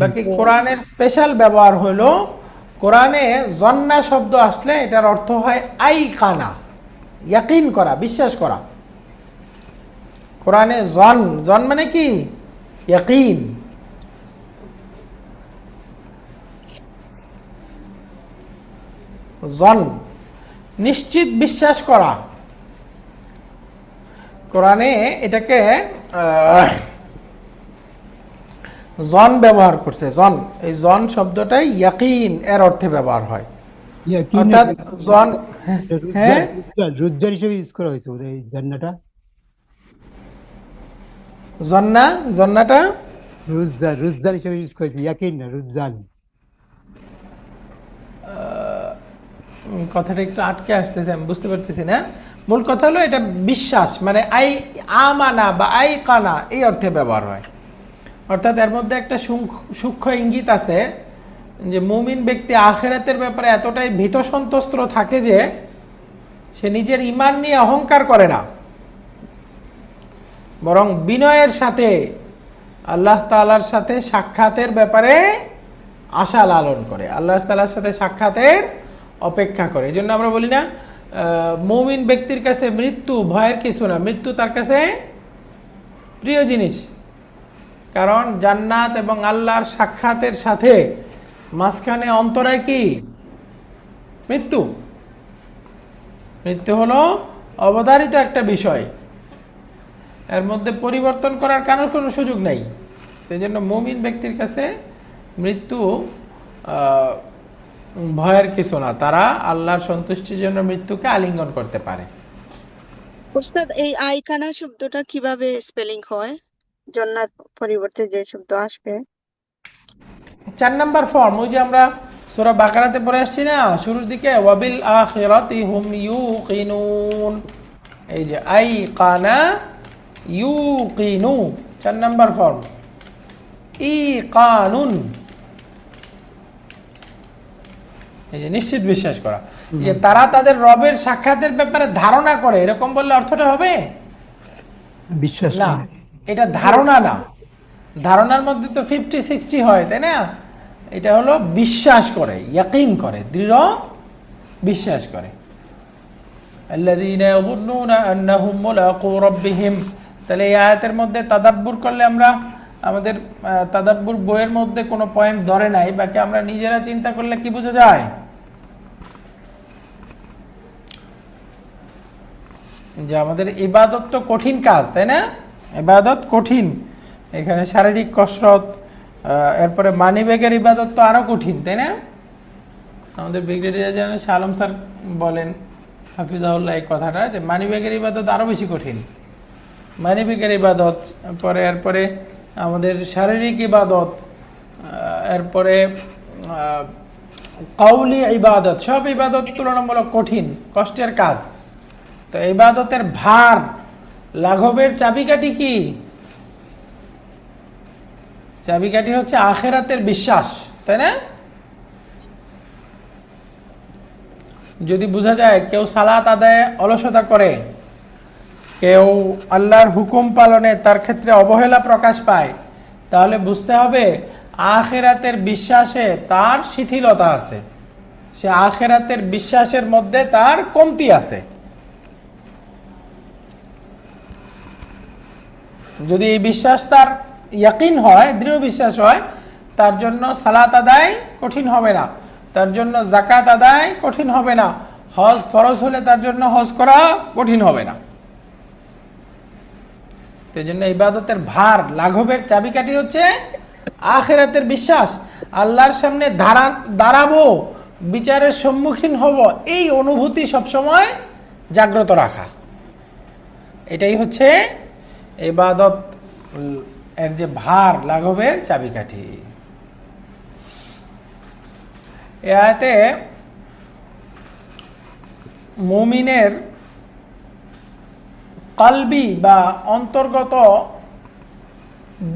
বাকি কোরআনের স্পেশাল ব্যবহার হলো, কোরআনে জন্না শব্দ আসলে এটার অর্থ হয় আইকানা, ইয়াকিন করা, বিশ্বাস করা। কোরআনে জন মানে কি? ইয়াকিন। জন নিশ্চিত বিশ্বাস করা। কোরআনে এটাকে জন ব্যবহার করছে। জন, এই জন শব্দটাই ইয়াকিন এর অর্থে ব্যবহার হয়। ইয়াকিন অর্থাৎ জন, হ্যাঁ রুজ্জার হিসেবে ইউজ করা হয়েছে বোধহয় এই জান্নাটা। জন্না, জন্নাটা রুজ্জার হিসেবে ইউজ করেছে, ইয়াকিন না, রুজ্জান। কথাটা একটু আটকে আসতেছে, আমি বুঝতে পারতেছি না। মূল কথা হলো এটা বিশ্বাস, মানে আই আমানা বা আই কানা এই অর্থে ব্যবহার হয়। অর্থাৎ এর মধ্যে একটা সূক্ষ্ম ইঙ্গিত আছে যে মুমিন ব্যক্তি আখিরাতের ব্যাপারে এতটাই ভীত সন্ত্রস্ত থাকে যে সে নিজের ঈমান নিয়ে অহংকার করে না, বরং বিনয়ের সাথে আল্লাহ তাআলার সাথে সাক্ষাতের ব্যাপারে আশা লালন করে, আল্লাহ তাআলার সাথে সাক্ষাতের অপেক্ষা করে। এই জন্য আমরা বলি না মুমিন ব্যক্তির কাছে মৃত্যু ভয়ের কিছু না, মৃত্যু তার কাছে প্রিয় জিনিস। কারণ জান্নাত এবং আল্লাহর সাক্ষাতের সাথে মাঝখানে অন্তরায় কি? মৃত্যু। মৃত্যু হলো অবধারিত একটা বিষয়, এর মধ্যে পরিবর্তন করার কোনো সুযোগ নাই। সেই জন্য মুমিন ব্যক্তির কাছে মৃত্যু ভয়ের কিছু না, তারা আল্লাহর সন্তুষ্টির জন্য মৃত্যুকে আলিঙ্গন করতে পারে। উস্তাদ, এই আইকানা শব্দটা কিভাবে স্পেলিং হয়? জান্নাত পরিবর্তে যে শব্দ আসবে 4 নাম্বার ফর্ম, ওই যে আমরা সূরা বাকারাতে পড়ে আসছি না শুরুর দিকে, ওয়াবিল আখিরাতি হুম ইউকিনুন, এই যে আইকানা ইউকিনু 4 নাম্বার ফর্ম, ইকানুন, এই যে নিশ্চিত বিশ্বাস করা। তারা তাদের রবের সাক্ষাতের ব্যাপারে ধারণা করে, এরকম বললে অর্থটা হবে বিশ্বাস না, এটা ধারণা না। ধারণার মধ্যে তো 50-60 হয়, তাই না? এটা হলো বিশ্বাস করে, ইয়াকিন করে, দৃঢ় বিশ্বাস করে। আল্লাযীনা ইয়াযুন্নুনা আন্নাহুম মুলাকু রাব্বিহিম। তাহলে এই আয়াতের মধ্যে তাদাব্বুর করলে আমরা, আমাদের তাদাব্বুর বইয়ের মধ্যে কোনো পয়েন্ট ধরে নাই, বাকি আমরা নিজেরা চিন্তা করলে কি বোঝা যায়? যে আমাদের ইবাদত তো কঠিন কাজ, তাই না? ইবাদত কঠিন, এখানে শারীরিক কসরত, এরপরে মানিব্যাগের ইবাদত তো আরো কঠিন, তাই না? আমাদের brigadier general Shah Alam sir বলেন হাফিজাহুল্লাহ এই কথাটা, যে মানিব্যাগের ইবাদত আরো বেশি কঠিন। মানিব্যাগের ইবাদত, এরপরে আমাদের শারীরিক ইবাদত, এরপরে কাউলি ইবাদত, সব ইবাদত তুলনামূলক কঠিন, কষ্টের কাজ। তো ইবাদতের ভার লাঘবের চাবিকাঠি কি? চাবিকাঠি হচ্ছে আখিরাতের বিশ্বাস, তাই না? যদি বোঝা যায় কেউ সালাত আদায়ে অলসতা করে, কেউ আল্লাহর হুকুম পালনে তার ক্ষেত্রে অবহেলা প্রকাশ পায়, তাহলে বুঝতে হবে আখিরাতের বিশ্বাসে তার শিথিলতা আছে, সে আখিরাতের বিশ্বাসের মধ্যে তার কমতি আছে। যদি এই বিশ্বাস তার ইয়াকিন হয়, দৃঢ় বিশ্বাস হয়, তার জন্য সালাত আদায় কঠিন হবে না, তার জন্য যাকাত আদায় কঠিন হবে না, হজ ফরজ হলে তার জন্য হজ করা কঠিন হবে না। এই জন্য ইবাদতের ভার লাঘবের চাবিকাঠি হচ্ছে আখিরাতের বিশ্বাস। আল্লাহর সামনে দাঁড়াবো, বিচারের সম্মুখীন হব, এই অনুভূতি সবসময় জাগ্রত রাখা, এটাই হচ্ছে ইবাদত এর যে ভার লাঘবের চাবিকাঠি। এ আয়াতে মুমিনের কলবি বা অন্তর্গত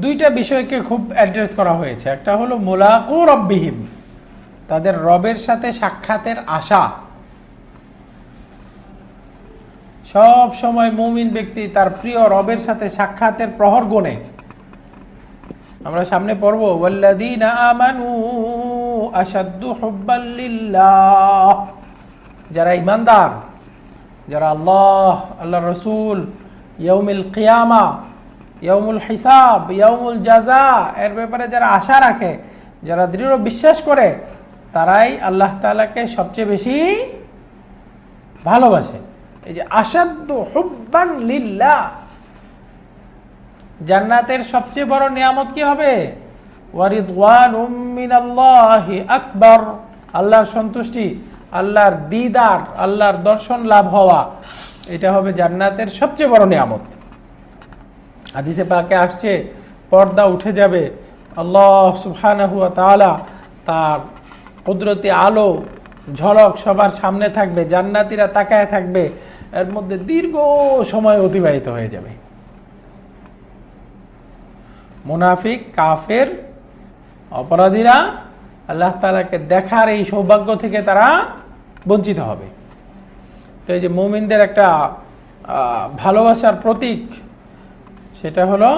দুইটা বিষয়কে খুব অ্যাড্রেস করা হয়েছে। একটা হলো মুলাকু রব্বিহিম, তাদের রবের সাথে সাক্ষাতের আশা। সব সময় মুমিন ব্যক্তি তার প্রিয় রবের সাথে সাক্ষাতের প্রহর গুনে। আমরা সামনে পড়ব ওয়াল্লাযীনা আমানু আশাদ্দু হুব্বাল লিল্লাহ, যারা ঈমানদার, যারা আল্লাহ, আল্লাহর রাসূল, ইয়াউমুল কিয়ামা, ইয়াউমুল হিসাব, ইয়াউমুল জাযা এর ব্যাপারে যারা আশা রাখে, যারা দৃঢ় বিশ্বাস করে, তারাই আল্লাহ তাআলাকে সবচেয়ে বেশি ভালোবাসে। এই যে আশাদ্দু হুব্বান লিল্লাহ, জান্নাতের সবচেয়ে বড় নিয়ামত কি হবে? ওয়ারিদওয়ানুম মিনাল্লাহি আকবার, আল্লাহর সন্তুষ্টি, আল্লাহর দিদার, আল্লাহর দর্শন লাভ হওয়া, এটা হবে জান্নাতের সবচেয়ে বড় নিয়ামত। হাদিসে পাকে আসছে পর্দা উঠে যাবে, আল্লাহ সুবহানাহু ওয়া তাআলা তার কুদরতি আলো ঝলক সবার সামনে থাকবে, জান্নাতীরা তাকায় থাকবে, এর মধ্যে দীর্ঘ সময় অতিবাহিত হয়ে যাবে। মুনাফিক, কাফের, অপরাধীরা আল্লাহ তাআলাকে দেখার এই সৌভাগ্য থেকে তারা বঞ্চিত হবে। তো এই যে মুমিনদের একটা ভালোবাসার প্রতীক, সেটা হলো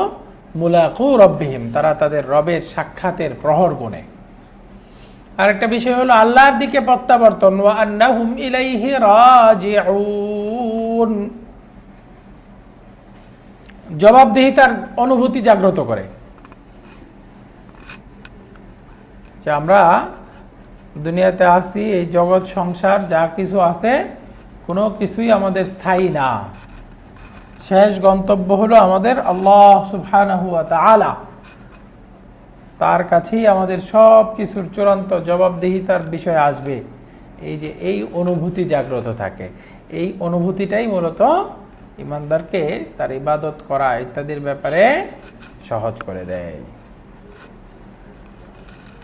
মুলাকু রব্বিহিম, তারা তাদের রবের সাক্ষাতের প্রহর গুনে। আরেকটা বিষয় হলো আল্লাহর দিকে প্রত্যাবর্তন, ওয়া আন্নাহুম ইলাইহি রাজিউন, জবাবদিহিতার অনুভূতি জাগ্রত করে যে আমরা দুনিয়াতে আসি, এই জগৎ সংসার যা কিছু আছে কোনো কিছুই আমাদের স্থায়ী না, শেষ গন্তব্য হলো আমাদের আল্লাহ সুবহানাহু ওয়া তাআলা, তার কাছেই আমাদের সব কিছুর চূড়ান্ত জবাবদিহিতার বিষয় আসবে। এই যে এই অনুভূতি জাগ্রত থাকে, এই অনুভূতিটাই মূলত ইমানদারকে তার ইবাদত করা ইত্যাদির ব্যাপারে সহজ করে দেয়।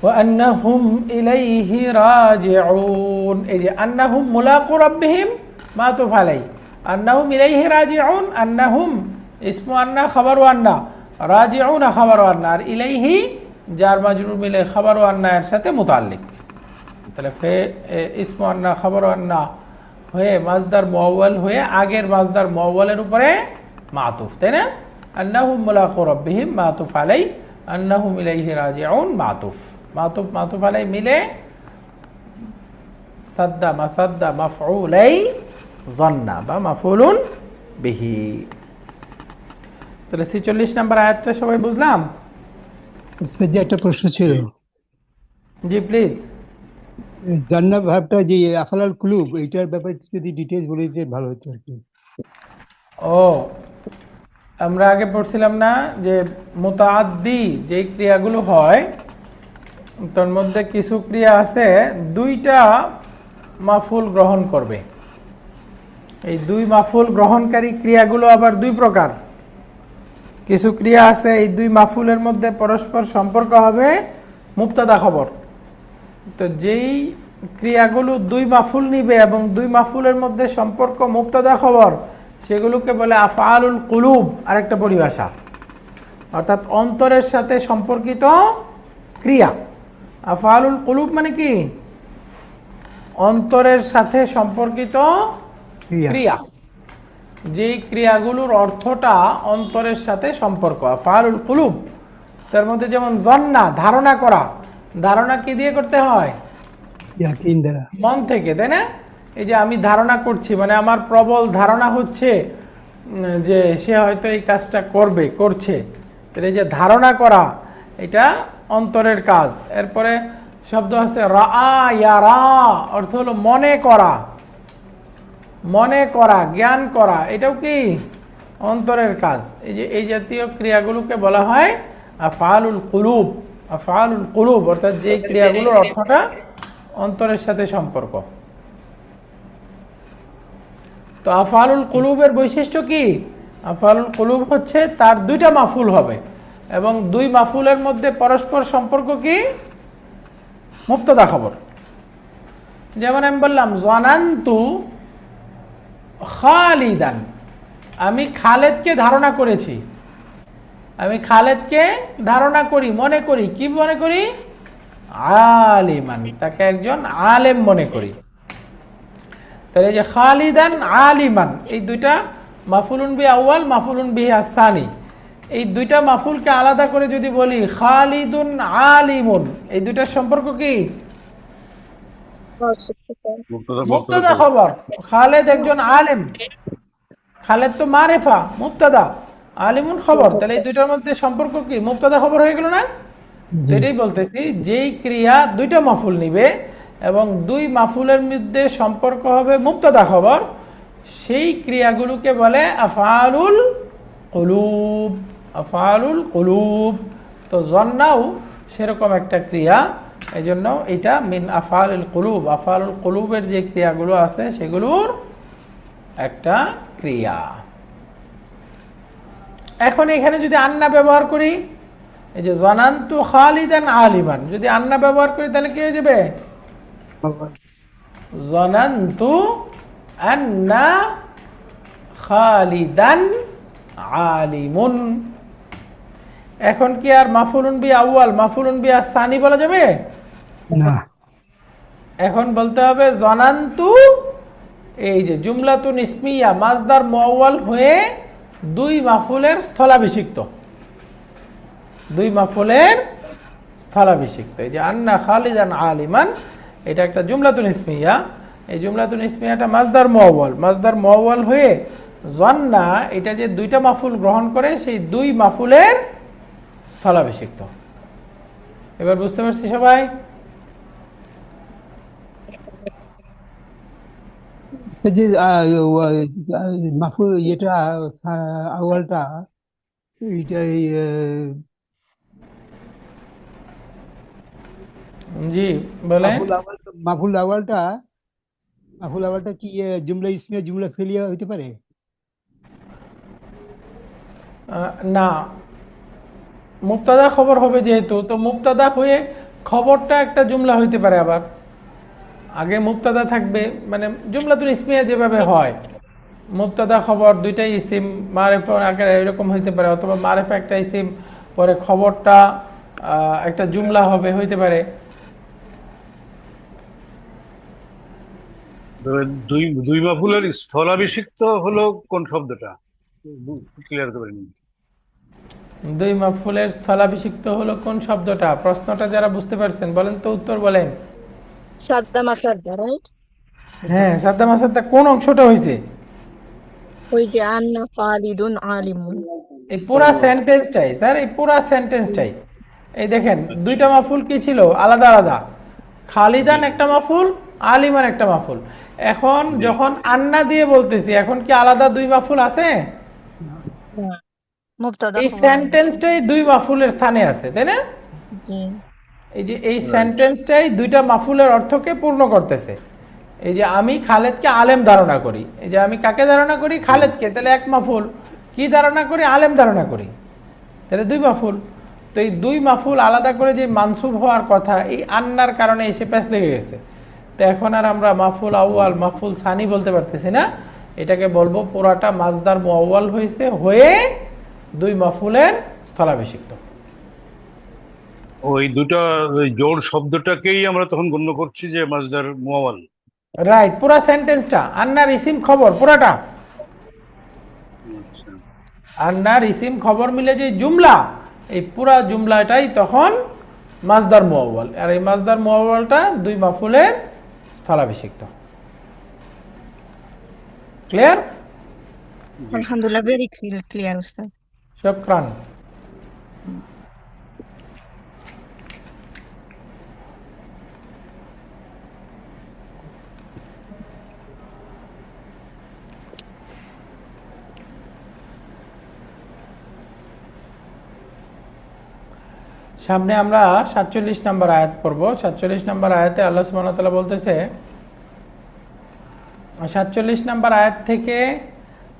ওয়া আন্নাহুম ইলাইহি রাজিউন, এই যে আন্নাহুম মুলাকু রাব্বিহিম মাতুফ আলাই, আন্নাহুম ইলাইহি রাজিউন, আন্নাহুম ইসমু আন্না খাবারু আন্না, রাজিউন খাবারু আন্না, আর ইলাইহি জার মাজরুর মিলে খাবারু আন্না এর সাথে মুতাল্লিক। তাহলে ফে ইসমু আন্না খাবারু আন্না হয়ে মাজদার মুআওয়াল হয়ে আগের মাজদার মুআওয়ালের উপরে মাতুফ, তাই না? আন্নাহুম মুলাকু রাব্বিহিম মাতুফ আলাই, আন্নাহুম ইলাইহি রাজিউন মাতুফ, মাতুফ মাতুফ আলাই মিলে সাদ্দা মাসাদ্দা মাফউলাই যন্না বা মাফউলুন বিহি। তাহলে 46 নম্বর আয়াতটা সবাই বুঝলাম? স্যার, যে একটা প্রশ্ন ছিল, জি প্লিজ। জান্নাত ভাবটা যে আফালাল কুলুব, এইটার ব্যাপারে যদি ডিটেইলস বলে দিতে ভালো হতো আর কি। ও, আমরা আগে পড়ছিলাম না যে মুতাআদ্দি যে ক্রিয়াগুলো হয় তার মধ্যে কিছু ক্রিয়া আছে দুইটা মাফুল গ্রহণ করবে। এই দুই মাফুল গ্রহণকারী ক্রিয়াগুলো আবার দুই প্রকার। কিছু ক্রিয়া আছে এই দুই মাফুলের মধ্যে পরস্পর সম্পর্ক হবে মুবতাদা খবর। তো যেই ক্রিয়াগুলো দুই মাফুল নিবে এবং দুই মাফুলের মধ্যে সম্পর্ক মুবতাদা খবর, সেগুলোকে বলে আফআলুল কুলুব, আরেকটা পরিভাষা, অর্থাৎ অন্তরের সাথে সম্পর্কিত ক্রিয়া। আফআলুল কুলুব মানে কি? অন্তরের সাথে সম্পর্কিত ক্রিয়া, যেই ক্রিয়াগুলোর অর্থটা অন্তরের সাথে সম্পর্ক, আফআলুল কুলুব। তার মধ্যে যেমন জন্না, ধারণা করা, ধারণা কি দিয়ে করতে হয়? ইয়াকিন দ্বারা, মন থেকে, তাই না? এই যে আমি ধারণা করছি, মানে আমার প্রবল ধারণা হচ্ছে যে সে হয়তো এই কাজটা করবে, করছে। এই যে ধারণা করা, এটা অন্তরের কাজ। এরপরে শব্দ আছে রাআ ইয়ারা, অর্থ হলো মনে করা, মনে করা, জ্ঞান করা, এটাও কি অন্তরের কাজ। এই যে এই জাতীয় ক্রিয়াগুলোকে বলা হয় আফআলুল কুলুব। আফআলুল কুলুব অর্থাৎ যে ক্রিয়াগুলোর অর্থটা অন্তরের সাথে সম্পর্ক। তো আফআলুল কুলুবের বৈশিষ্ট্য কি? আফআলুল কুলুব হচ্ছে তার দুইটা মাফুল হবে এবং দুই মাফুলের মধ্যে পরস্পর সম্পর্ক কি? মুবতাদা খবর। যেমন আমি বললাম জানান্তু খালিদান, আমি খালেদকে ধারণা করেছি, আমি খালেদকে ধারণা করি, মনে করি। কি মনে করি? আলিমান, তাকে একজন আলেম মনে করি। তাহলে যে খালিদান আলিমান, এই দুইটা মাফুলুন বিহি আউয়াল, মাফুলুন বিহি আসানি, এই দুইটা মাফুলকে আলাদা করে যদি বলি খালিদুন আলিমুন, এই দুইটার সম্পর্ক কি? মুবতাদা খবর। খালেদ একজন আলেম, খালেদ তো মারেফা, মুবতাদা, আলিমুন খবর। তাহলে এই দুইটার মধ্যে সম্পর্ক কি? মুবতাদা খবর হয়ে গেল না? এটাই বলতেছি, যেই ক্রিয়া দুইটা মাফুল নিবে এবং দুই মাফুলের মধ্যে সম্পর্ক হবে মুবতাদা খবর, সেই ক্রিয়াগুলোকে বলে আফআলুল কুলুব। আফআলুল কুলুব। তো জন্নাও সেরকম একটা ক্রিয়া, এই জন্য এটা মিন আফআলুল কুলুব, আফআলুল কুলুবের যে ক্রিয়াগুলো আছে সেগুলোর একটা ক্রিয়া। এখন এখানে যদি আন্না ব্যবহার করি, এই যে জনান্তু খালিদান আলিমান, যদি আন্না ব্যবহার করি তাহলে কি হয়ে যাবে? জনান্তু আন্না খালিদান আলিমুন। এখন কি আর মাফুলুন বি আউয়াল মাফুলুন বি আসানি বলা যাবে না। এখন বলতে হবে জনান্তু, এই যে জুমলাতুন ইসমিয়া মাজদার মুআওয়াল হয়ে দুই মাফুলের স্থলাভিষিক্ত, দুই মাফুলের স্থলাভিষিক্ত। এই যে আন্না খালিদান আলিমান, এটা একটা জুমলাতুন ইসমিয়া, এই জুমলাতুন ইসমিয়াটা মাজদার মুআওয়াল, মাজদার মুআওয়াল হয়ে জন্না এটা যে দুইটা মাফুল গ্রহণ করে সেই দুই মাফুলের স্থলাভিষিক্ত। এবার বুঝতে পারছি সবাই? এই যে মাফুল এটা আউয়ালটা, এটা জি বলেন। মাফুল আউয়ালটা কি জুমলা ইসমিয়া জুমলা ফেলিয়া হইতে পারে? না, মুবতাদা খবর হবে যেহেতু, তো মুবতাদা হয়ে খবরটা একটা জুমলা হইতে পারে। আবার আগে মুবতাদা থাকবে, মানে জুমলাতুল ইসমিয়া যেভাবে হয় মুবতাদা খবর দুইটাই ইসিম, মারিফা আকারে এরকম হইতে পারে, অথবা মারিফা একটা ইসিম পরে খবরটা একটা জুমলা হবে হইতে পারে। দুই দুই মাফুলের স্থলাভিষিক্ত হলো কোন শব্দটা, ক্লিয়ার করে নিন। দুই মাফুলের স্থলাভিষিক্ত হলো কোন শব্দটা? প্রশ্নটা যারা বুঝতে পারছেন বলেন তো, উত্তর বলেন। সাদ্দা মাসাদ্দা, রাইট? হ্যাঁ, সাদ্দা মাসাদ্দা কোন অংশটা হয়েছে? ওই যে আন্না খালিদুন আলিমুন। এই পুরা সেন্টেন্সটাই স্যার, এই পুরা সেন্টেন্সটাই। এই দেখেন দুইটা মাফুল কি ছিল? আলাদা আলাদা। খালিদান একটা মাফুল, আলিমান একটা মাফুল। এখন যখন আন্না দিয়ে বলতেছি, এখন কি আলাদা দুই মাফুল আছে? মুবতাদা এই খবর। সেন্টেন্সটাই দুই মাফুলের স্থানে আছে, তাই না? জি। এই যে এই সেন্টেন্সটাই দুইটা মাফুলের অর্থকে পূর্ণ করতেছে। এই যে আমি খালেদকে আলেম ধারণা করি, এই যে আমি কাকে ধারণা করি? খালেদকে, তাহলে এক মাফুল। কি ধারণা করি? আলেম ধারণা করি, তাহলে দুই মাফুল। তো এই দুই মাফুল আলাদা করে যে মানসুব হওয়ার কথা, এই আন্নার কারণে এসে প্যাচ লেগে গেছে। তো এখন আর আমরা মাফুল আউয়াল মাফুল সানি বলতে পারতেছি না, এটাকে বলবো পুরাটা মাজদার মুআওয়াল হয়েছে, হয়ে দুই মাফুলের স্থলাভিষিক্ত। ওই দুটা জোড় শব্দটাকেই আমরা তখন গণ্য করছি যে মাজদার মুআওয়াল। রাইট, পুরা সেন্টেন্সটা আন্নার ইসিম খবর পুরাটা, আচ্ছা, আন্নার ইসিম খবর মিলে যে জুমলা, এই পুরা জুমলাটাই তখন মাজদার মুআওয়াল, আর এই মাজদার মুআওয়ালটা দুই মাফুলের স্থলাভিষিক্ত। ক্লিয়ার? আলহামদুলিল্লাহ, ভেরি ক্লিয়ার উস্তাদ। শুকরান। সামনে আমরা 47 নম্বর আয়াত পড়ব। 47 নম্বর আয়াতে আল্লাহ সুবহানাহু ওয়া তাআলা বলতেছে, 47 নম্বর আয়াত থেকে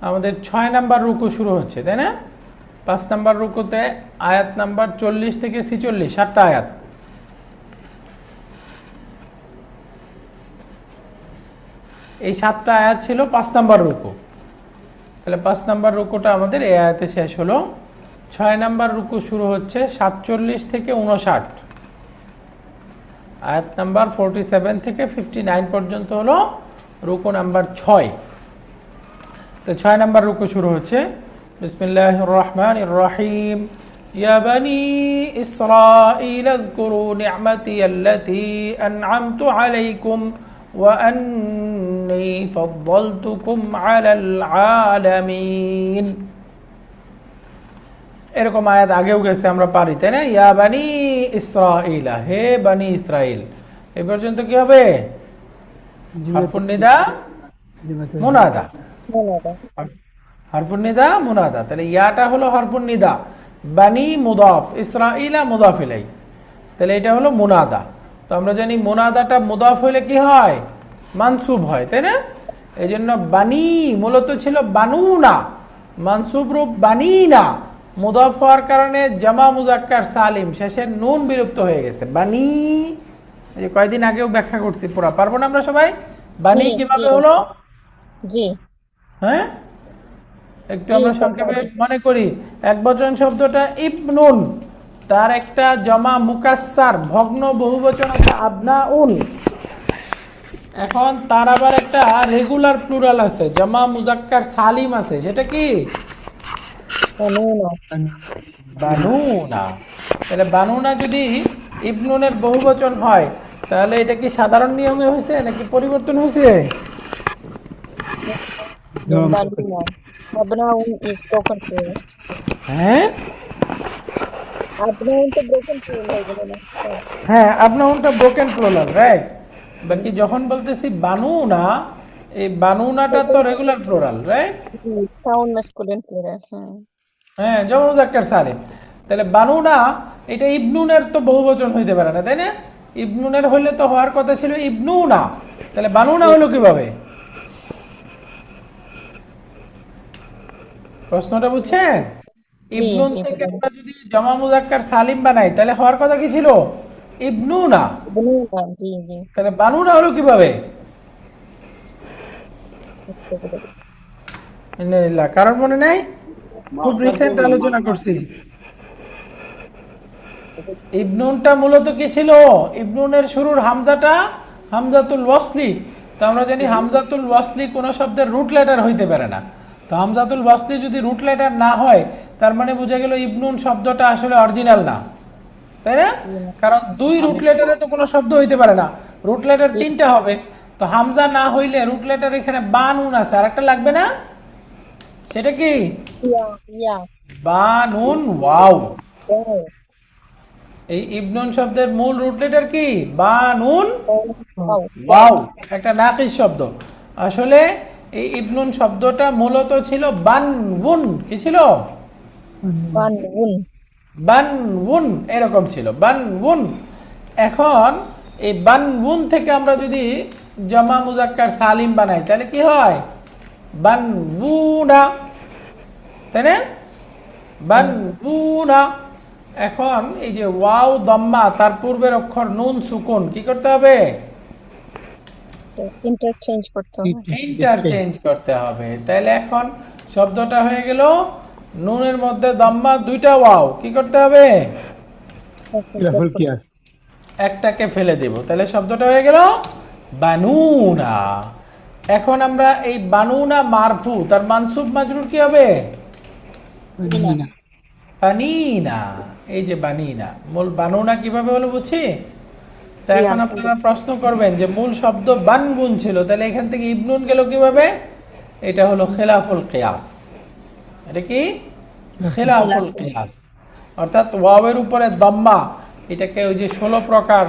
আমাদের 6 নম্বর রুকু শুরু হচ্ছে, তাই না? 5 নম্বর রুকুতে আয়াত নাম্বার 40 থেকে 46, 7টা আয়াত। এই 7টা আয়াত ছিল 5 নম্বর রুকু। তাহলে 5 নম্বর রুকুটা আমাদের এই আয়াতে শেষ হলো। 6 নম্বর রুকু শুরু হচ্ছে 47 থেকে 59, আয়াত নাম্বার 47 থেকে 59 পর্যন্ত হলো রুকু নাম্বার 6। তো 6 নম্বর রুকু শুরু হচ্ছে বিসমিল্লাহির রহমানির রহিম, ইয়া বানি ইসরাঈল আযকুরু নি'মাতি আল্লাতী আন'আমতু আলাইকুম ওয়া আন্নী ফাদ্দালতুকুম আলাল আলামিন। এরকম আয়াত আগেও গেছে, আমরা পারি, তাই না? ইয়া বানি ইসরাঈল, হে বানি ইসরাইল। এই পর্যন্ত কি হবে? হারফুন নিদা মুনাদা, হারফুন নিদা মুনাদা। তাহলে ইয়াটা হলো হারফুন নিদা, বানি মুদাফ, ইসরাইলা মুদাফ ইলাই। তাহলে এটা হলো মুনাদা। তো আমরা জানি মুনাদাটা মুদাফ হলে কি হয়? মানসুব হয়, তাই না? এই জন্য বানি মূলত ছিল বানুনা, মানসুব রূপ বানিনা, মুদাফ হওয়ার কারণে জামা মুজাক্কার সালিম শেষের নুন বিলুপ্ত হয়ে গেছে। বানি, এই যে কয়েকদিন আগেও ব্যাখ্যা করছি, পুরা পারবো না আমরা সবাই? বানি জি কিভাবে জি হলো? জি হ্যাঁ, একটু জি আমরা উস্তাদ সংক্ষেপে বলেন। মনে করি। একবচন শব্দটা ইবনুন, তার একটা জমা মুকাসসার ভগ্ন বহুবচন আছে আবনাউন। এখন তার আবার একটা রেগুলার প্লুরাল আছে, জমা মুজাক্কার সালিম আছে, সেটা কি? বানুনা। বানুনা। তাহলে বানুনা যদি ইবনুনের বহুবচন হয় তাহলে এটা কি সাধারণ নিয়মে হয়েছে নাকি পরিবর্তন হয়েছে? বানুনা। Abnaun is broken plural. হ্যাঁ Abnaun তো broken plural হয়ে গেল না? হ্যাঁ, আপনারটা ব্রোকেন প্লুরাল, রাইট। বাকি যখন বলতেছি বানুনা, এই বানুনাটা তো regular plural, right? Sound masculine plural. হ্যাঁ, জমা মুজাক্কার সালিম। তাহলে বানুনা এটা ইবনুনের তো বহুবচন হইতে পারে না, তাই না? ইবনুনের হইলে তো হওয়ার কথা ছিল ইবনুনা, তাহলে বানুনা হলো কিভাবে? প্রশ্নটা বুঝছেন? ইবনুন জি, থেকে বুঝলাম। আমরা যদি জমা মুজাক্কার সালিম বানাই তাহলে হওয়ার কথা কি ছিল? ইবনুনা। বানুনা, জি জি তাহলে বানুনা হলো কিভাবে? বুঝতে পেরেছি। ইন্নালিল্লাহ, কারণ মনে নাই? খুব রিসেন্ট আলোচনা করছি। ইবনুনটা মূলত কি ছিল? ইবনুনের শুরুর হামজাটা হামজাতুল ওয়াসলি। তো আমরা জানি হামজাতুল ওয়াসলি কোনো শব্দের রুট লেটার হইতে পারে না। তো হামজাতুল ওয়াসলি যদি রুট লেটার না হয় তার মানে বোঝা গেল ইবনুন শব্দটা আসলে অরিজিনাল না, তাই না? কারণ দুই রুট লেটারে তো কোনো শব্দ হইতে পারে না, রুট লেটার তিনটা হবে। তো হামজা না হইলে রুট লেটার এখানে বানুন আছে, আর একটা লাগবে না, সেটা কি? ইয়া বানুন ওয়াও। ওয়াও এই ইবনুন শব্দের মূল রুট লেটার কি? বানুন ওয়াও ওয়াও, একটা নাকিস শব্দ। আসলে এই ইবনুন শব্দটা মূলত ছিল বানউন। কি ছিল? বানুন। বানউন, এরকম ছিল বানউন। এখন এই বানউন থেকে আমরা যদি জমা মুজাক্কার সালিম বানাই তাহলে কি হয়? বানউনা, তাই না? বানউনা। এখন এই যে ওয়াও দম্মা, তার পূর্বের অক্ষর নুন সুকুন, কি করতে হবে? ইন্টারচেঞ্জ করতে হবে। ইন্টারচেঞ্জ করতে হবে। তাহলে এখন শব্দটা হয়ে গেল নুনের মধ্যে দম্মা, দুইটা ওয়াও, কি করতে হবে? Careful কিয়াস। একটাকে ফেলে দেব, তাহলে শব্দটা হয়ে গেল বানুনা। এখন আমরা এই বানুনা মারফু, তার মানসুব মাজরুর কি হবে? বানিনা। এই যে বানিনা, মূল বানুনা কিভাবে হলো বুঝছি? তা জি, এখন আপনারা প্রশ্ন করবেন যে মূল শব্দ বানবুন ছিল, তাহলে এখান থেকে ইবনুন গেল কিভাবে? এটা হলো খেলাফুল কিয়াস। এটা কি? খেলাফুল কিয়াস। অর্থাৎ ওয়াওয়ের উপরে দম্মা, এটাকে ওই যে 16 প্রকার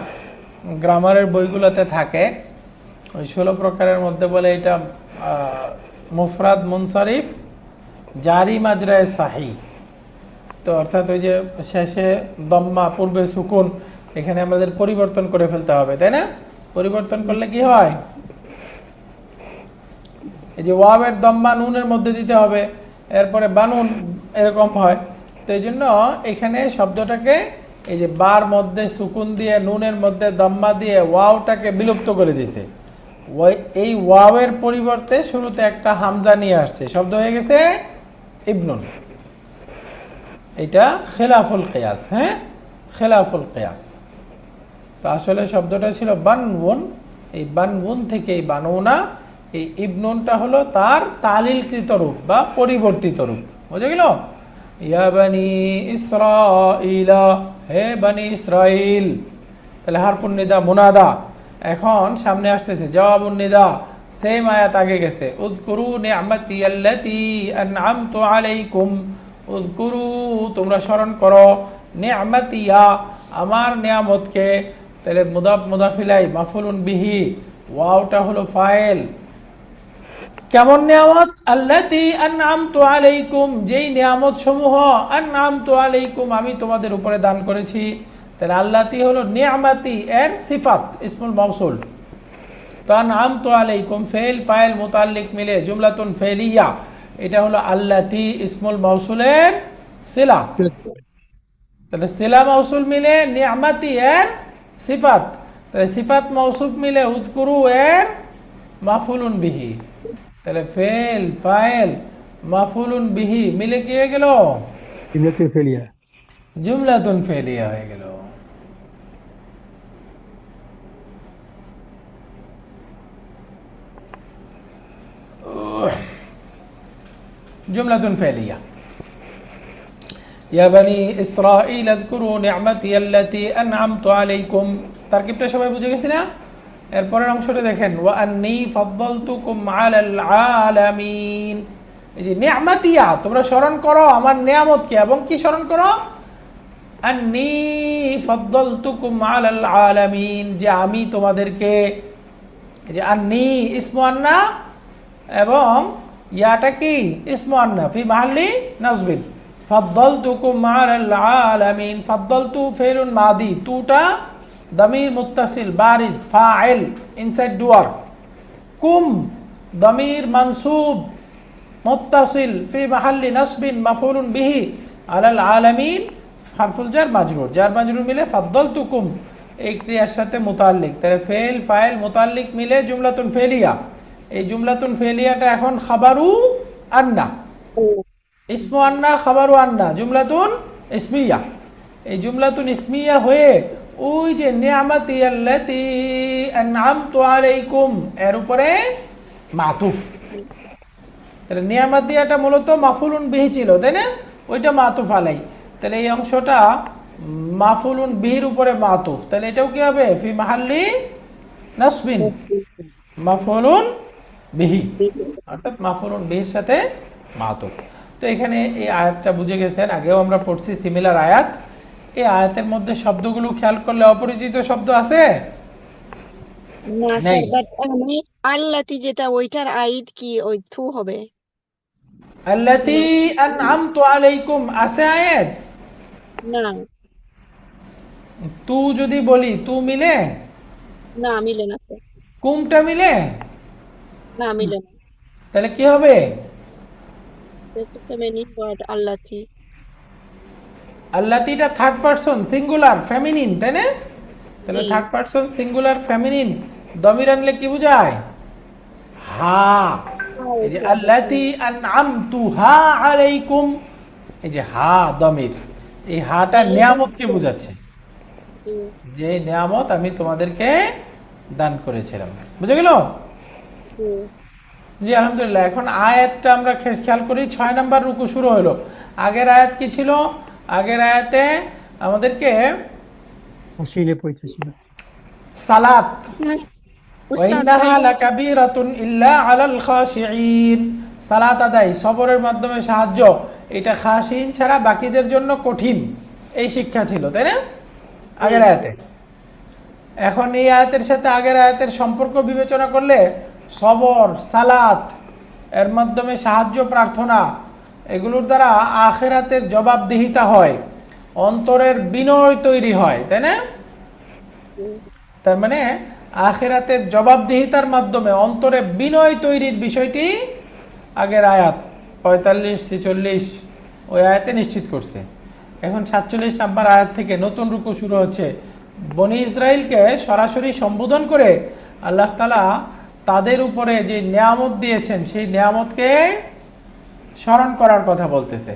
গ্রামারের বইগুলোতে থাকে, ওই 16 প্রকারের মধ্যে বলে এটা মুফরাদ মুনসারিফ জারি মাজরায়ে সাহি। তো অর্থাৎ ওই যে শেষে দম্মা পূর্বে সুকুন, এখানে আমাদের পরিবর্তন করে ফেলতে হবে, তাই না? পরিবর্তন করলে কি হয়? এই যে ওয়াবের দম্মা নুনের মধ্যে দিতে হবে, এরপরে বানুন, এরকম হয়। তো এই জন্য এখানে শব্দটাকে এই যে বার মধ্যে সুকুন দিয়ে নুনের মধ্যে দম্মা দিয়ে ওয়াওটাকে বিলুপ্ত করে দিয়েছে। এই ওয়াওয়ের পরিবর্তে শুরুতে একটা হামজা নিয়ে আসছে, শব্দ হয়ে গেছে ইবনুন। এটা খেলাফুল কিয়াস। হ্যাঁ, খেলাফুল কিয়াস। তো আসলে শব্দটা ছিল বানউন, এই বানউন থেকে এই বানুনা, এই ইবনুনটা হলো তার তালিলকৃত রূপ বা পরিবর্তিত রূপ। বুঝে গেল? ইয়া বানি ইসরাঈলা, হে বানি ইসরাইল। তাহলে হারফুন নিদা মুনাদা। এখন সামনে আসতেছে জওয়াবুন নিদা, সেম আয়াত আগে গেছে। উযকুরু নি'মাতি আল্লাতী আন'আমতু আলাইকুম, উযকুরু তোমরা স্মরণ করো, নি'মাতিয়া আমার নিয়ামতকে। তাহলে মুদাফ মুদাফ ইলাই মাফউলুন বিহি, ওয়াওটা হলো ফাইল, কেমন নিয়ামত? আল্লাতী আনআমতু আলাইকুম, যেই নিয়ামত সমূহ আনআমতু আলাইকুম আমি তোমাদের উপরে দান করেছি। তাহলে আল্লাতী হলো নিয়ামাতি এর সিফাত, ইসমুল মাউসুল। তো আনআমতু আলাইকুম ফেল ফাইল মুতাল্লিক মিলে জুমলাতুন ফেলিয়া, এটা হলো আল্লাতী ইসমুল মাউসুলের সিলা। তাহলে সিলা মাউসুল মিলে নিয়ামাতি এর সিফাত, তাহলে সিফাত মাউসুফ মিলে উযকুরু এর মাফুলুন বিহি। তাহলে ফেল ফাইল মাফুলুন বিহি মিলে কি হয়ে গেল? জুমলাতুন ফেলিয়া। জুমলাতুন ফেলিয়া হয়ে গেল। জুমলাতুন ফেলিয়া। ইয়া বানি ইসরাঈল আযকুরু নি'মাতি আল্লাতী আন'আমতু আলাইকুম। তারকিবটা সবাই বুঝে গেছি না? এরপরের অংশটা দেখেন, ওয়া আন্নী ফাদ্দালতুকুম আলাল আলামিন। এই যে নি'মাতিয়া, তোমরা স্মরণ করো আমার নিয়ামতকে, এবং কি স্মরণ করো? আন্নী ফাদ্দালতুকুম আলাল আলামিন, যে আমি তোমাদেরকে, এই যে আন্নী ইসমু আন্না এবং ইয়াটা কি ইসমু আন্না ফি মাহাল্লি নাসবিন। ফাদ্দালতুকুম আলাল আলামিন, ফাদ্দালতু ফেলুন মাদি, তুটা দমির মুত্তাসিল বারিজ ফাইল ইনসাইড ডুয়ার, কুম দমির মানসুব মুত্তাসিল ফি মাহাল্লি নাসবিন মাফউলুন বিহি আলাল আলামিন হারফুল জার মাজরুর, জার মাজরুর মিলে ফাদ্দালতুকুম এই ক্রিয়ার সাথে মুতাল্লিক। তাহলে ফেল ফাইল মুতাল্লিক মিলে জুমলাতুন ফেলিয়া। এই জুমলাতুন ফেলিয়াটা এখন খাবারু আন্না, ইসমু আন্না খাবারু আন্না, জুমলাতুন ইসমিয়া। এই জুমলাতুন ইসমিয়া হয়ে ওই যে নিয়ামাতি আল্লাতী আনআমতু আলাইকুম এর উপরে মাতুফ। তাহলে নিয়ামাতিয়াটা মূলত মাফুলুন বিহি ছিল, তাই না? ওইটা মাতুফ আলাই। তাহলে এই অংশটা মাফুলুন বিহির উপরে মাতুফ, তাহলে এটাও কি হবে? ফি মাহাল্লি নাসবিন মাফুলুন বিহি, অর্থাৎ মাফুলুন বিহির সাথে মাতুফ। তো এখানে এই আয়াতটা বুঝে গেছেন, আগেও আমরা পড়ছি সিমিলার আয়াত। এই আয়াতের মধ্যে শব্দগুলো খেয়াল করলে অপরিচিত শব্দ আছে? না নেই। স্যার, বাট আমি আল্লাতি যেটা ওইটার আইদ কি ওই থু হবে? আল্লাতী আনআমতু আলাইকুম আছে আয়াত? না তু যদি বলি তু মিলে, না মিলে না স্যার, কুমটা মিলে, না মিলে না। তাহলে কি হবে? It's a many word আল্লাতি। আল্লাতিটা থার্ড পারসন সিঙ্গুলার ফেমিনিন, তাই না? তাহলে জি। থার্ড পারসন সিঙ্গুলার ফেমিনিন দমির আনলে কি বোঝায়? হা। এই যে আল্লাতী আনআমতুহা আলাইকুম, এই যে হা দমির, এই হাটা নিয়ামতকে বোঝাচ্ছে, জি যে নিয়ামত আমি তোমাদেরকে দান করেছিলাম। বুঝে গেল? জি। জি আলহামদুলিল্লাহ। এখন আয়াতটা আমরা খেয়াল করি, 6 নম্বর রুকু শুরু হলো। আগের আয়াত কি ছিল? আগের আয়াতে আমাদেরকে অশ্লীলে পড়তে ছিল। সালাত, উস্তাদ ওয়াইন্নাহা লাকাবীরাতুন ইল্লা আলাল খাশিঈন, সালাত আদায় সবরের মাধ্যমে সাহায্য, এটা খাশিঈন ছাড়া বাকিদের জন্য কঠিন, এই শিক্ষা ছিল, তাই না আগের আয়াতে? এখন এই আয়াতের সাথে আগের আয়াতের সম্পর্ক বিবেচনা করলে সবর, সালাত এর মাধ্যমে সাহায্য প্রার্থনা, এগুলোর দ্বারা আখিরাতের জবাবদিহিতা হয়, অন্তরের বিনয় তৈরি হয়, তাই না? তার মানে আখিরাতের জবাবদিহিতার মাধ্যমে অন্তরে বিনয় তৈরির বিষয়টি আগের আয়াত 45-46 ওই আয়াতে নিশ্চিত করছে। এখন 47 নম্বর আয়াত থেকে নতুন রুকু শুরু হচ্ছে। বনি ইসরাইলকে সরাসরি সম্বোধন করে আল্লাহ তাআলা তাদের উপরে যে নিয়ামত দিয়েছেন সেই নিয়ামতকে স্মরণ করার কথা বলতেছে।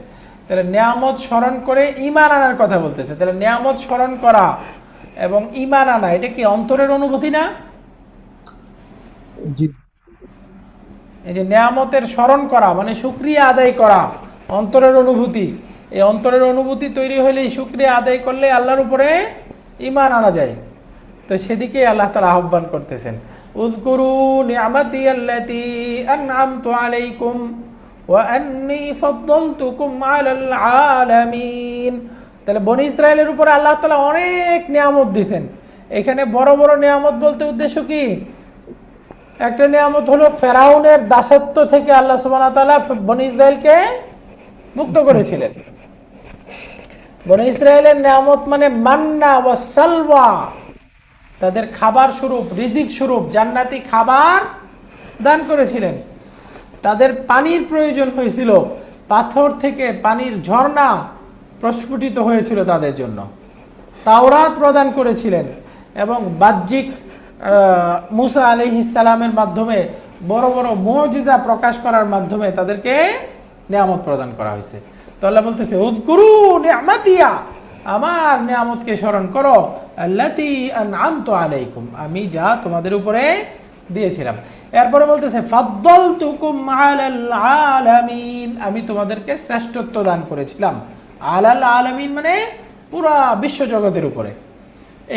তাহলে নিয়ামত স্মরণ করে ঈমান আনার কথা বলতেছে। তাহলে নিয়ামত স্মরণ করা এবং ঈমান আনা, এটা কি অন্তরের অনুভূতি না? জি। এই যে নিয়ামতের স্মরণ করা মানে শুকরিয়া আদায় করা, অন্তরের অনুভূতি। এই অন্তরের অনুভূতি তৈরি হলে শুকরিয়া আদায় করলে আল্লাহর উপরে ঈমান আনা যায়। তো সেদিকে আল্লাহ তাআলা আহ্বান করতেছেন, উযকুরু নি'মাতি আল্লাতী আন'আমতু আলাইকুম ওয়া আন্নী ফাদ্দালতুকুম আলাল আলামিন। তাহলে বনি ইসরায়েলের উপরে আল্লাহ তাআলা অনেক নিয়ামত দিয়েছেন। এখানে বড় বড় নিয়ামত বলতে উদ্দেশ্য কি? একটা নিয়ামত হলো ফেরাউনের দাসত্ব থেকে আল্লাহ সুবহানাহু ওয়া তাআলা বনি ইসরায়েলকে মুক্ত করেছিলেন। বনি ইসরায়েলের নিয়ামত মানে মান্না ওয়া সালওয়া, তাদের খাবার স্বরূপ, রিজিক স্বরূপ জান্নাতি খাবার দান করেছিলেন। তাদের পানির প্রয়োজন হয়েছিল, পাথর থেকে পানির ঝর্ণা প্রস্ফুটিত হয়েছিল তাদের জন্য। তাওরাত প্রদান করেছিলেন এবং বাহ্যিক মুসা আলাইহিস সালামের মাধ্যমে বড় বড় মুজিজা প্রকাশ করার মাধ্যমে তাদেরকে নিয়ামত প্রদান করা হয়েছে। তো আল্লাহ বলতেছে উযকুরু নি'মাতিয়া, আমার নিয়ামতকে স্মরণ করো, আল্লাতী আন'আমতু আলাইকুম, আমি যা তোমাদের উপরে দিয়েছিলাম। এরপরে বলতেছে ফাদ্দালতুকুম আলাল আলামিন, আমি তোমাদেরকে শ্রেষ্ঠত্ব দান করেছিলাম। আলাল আলামিন মানে পুরা বিশ্বজগতের উপরে।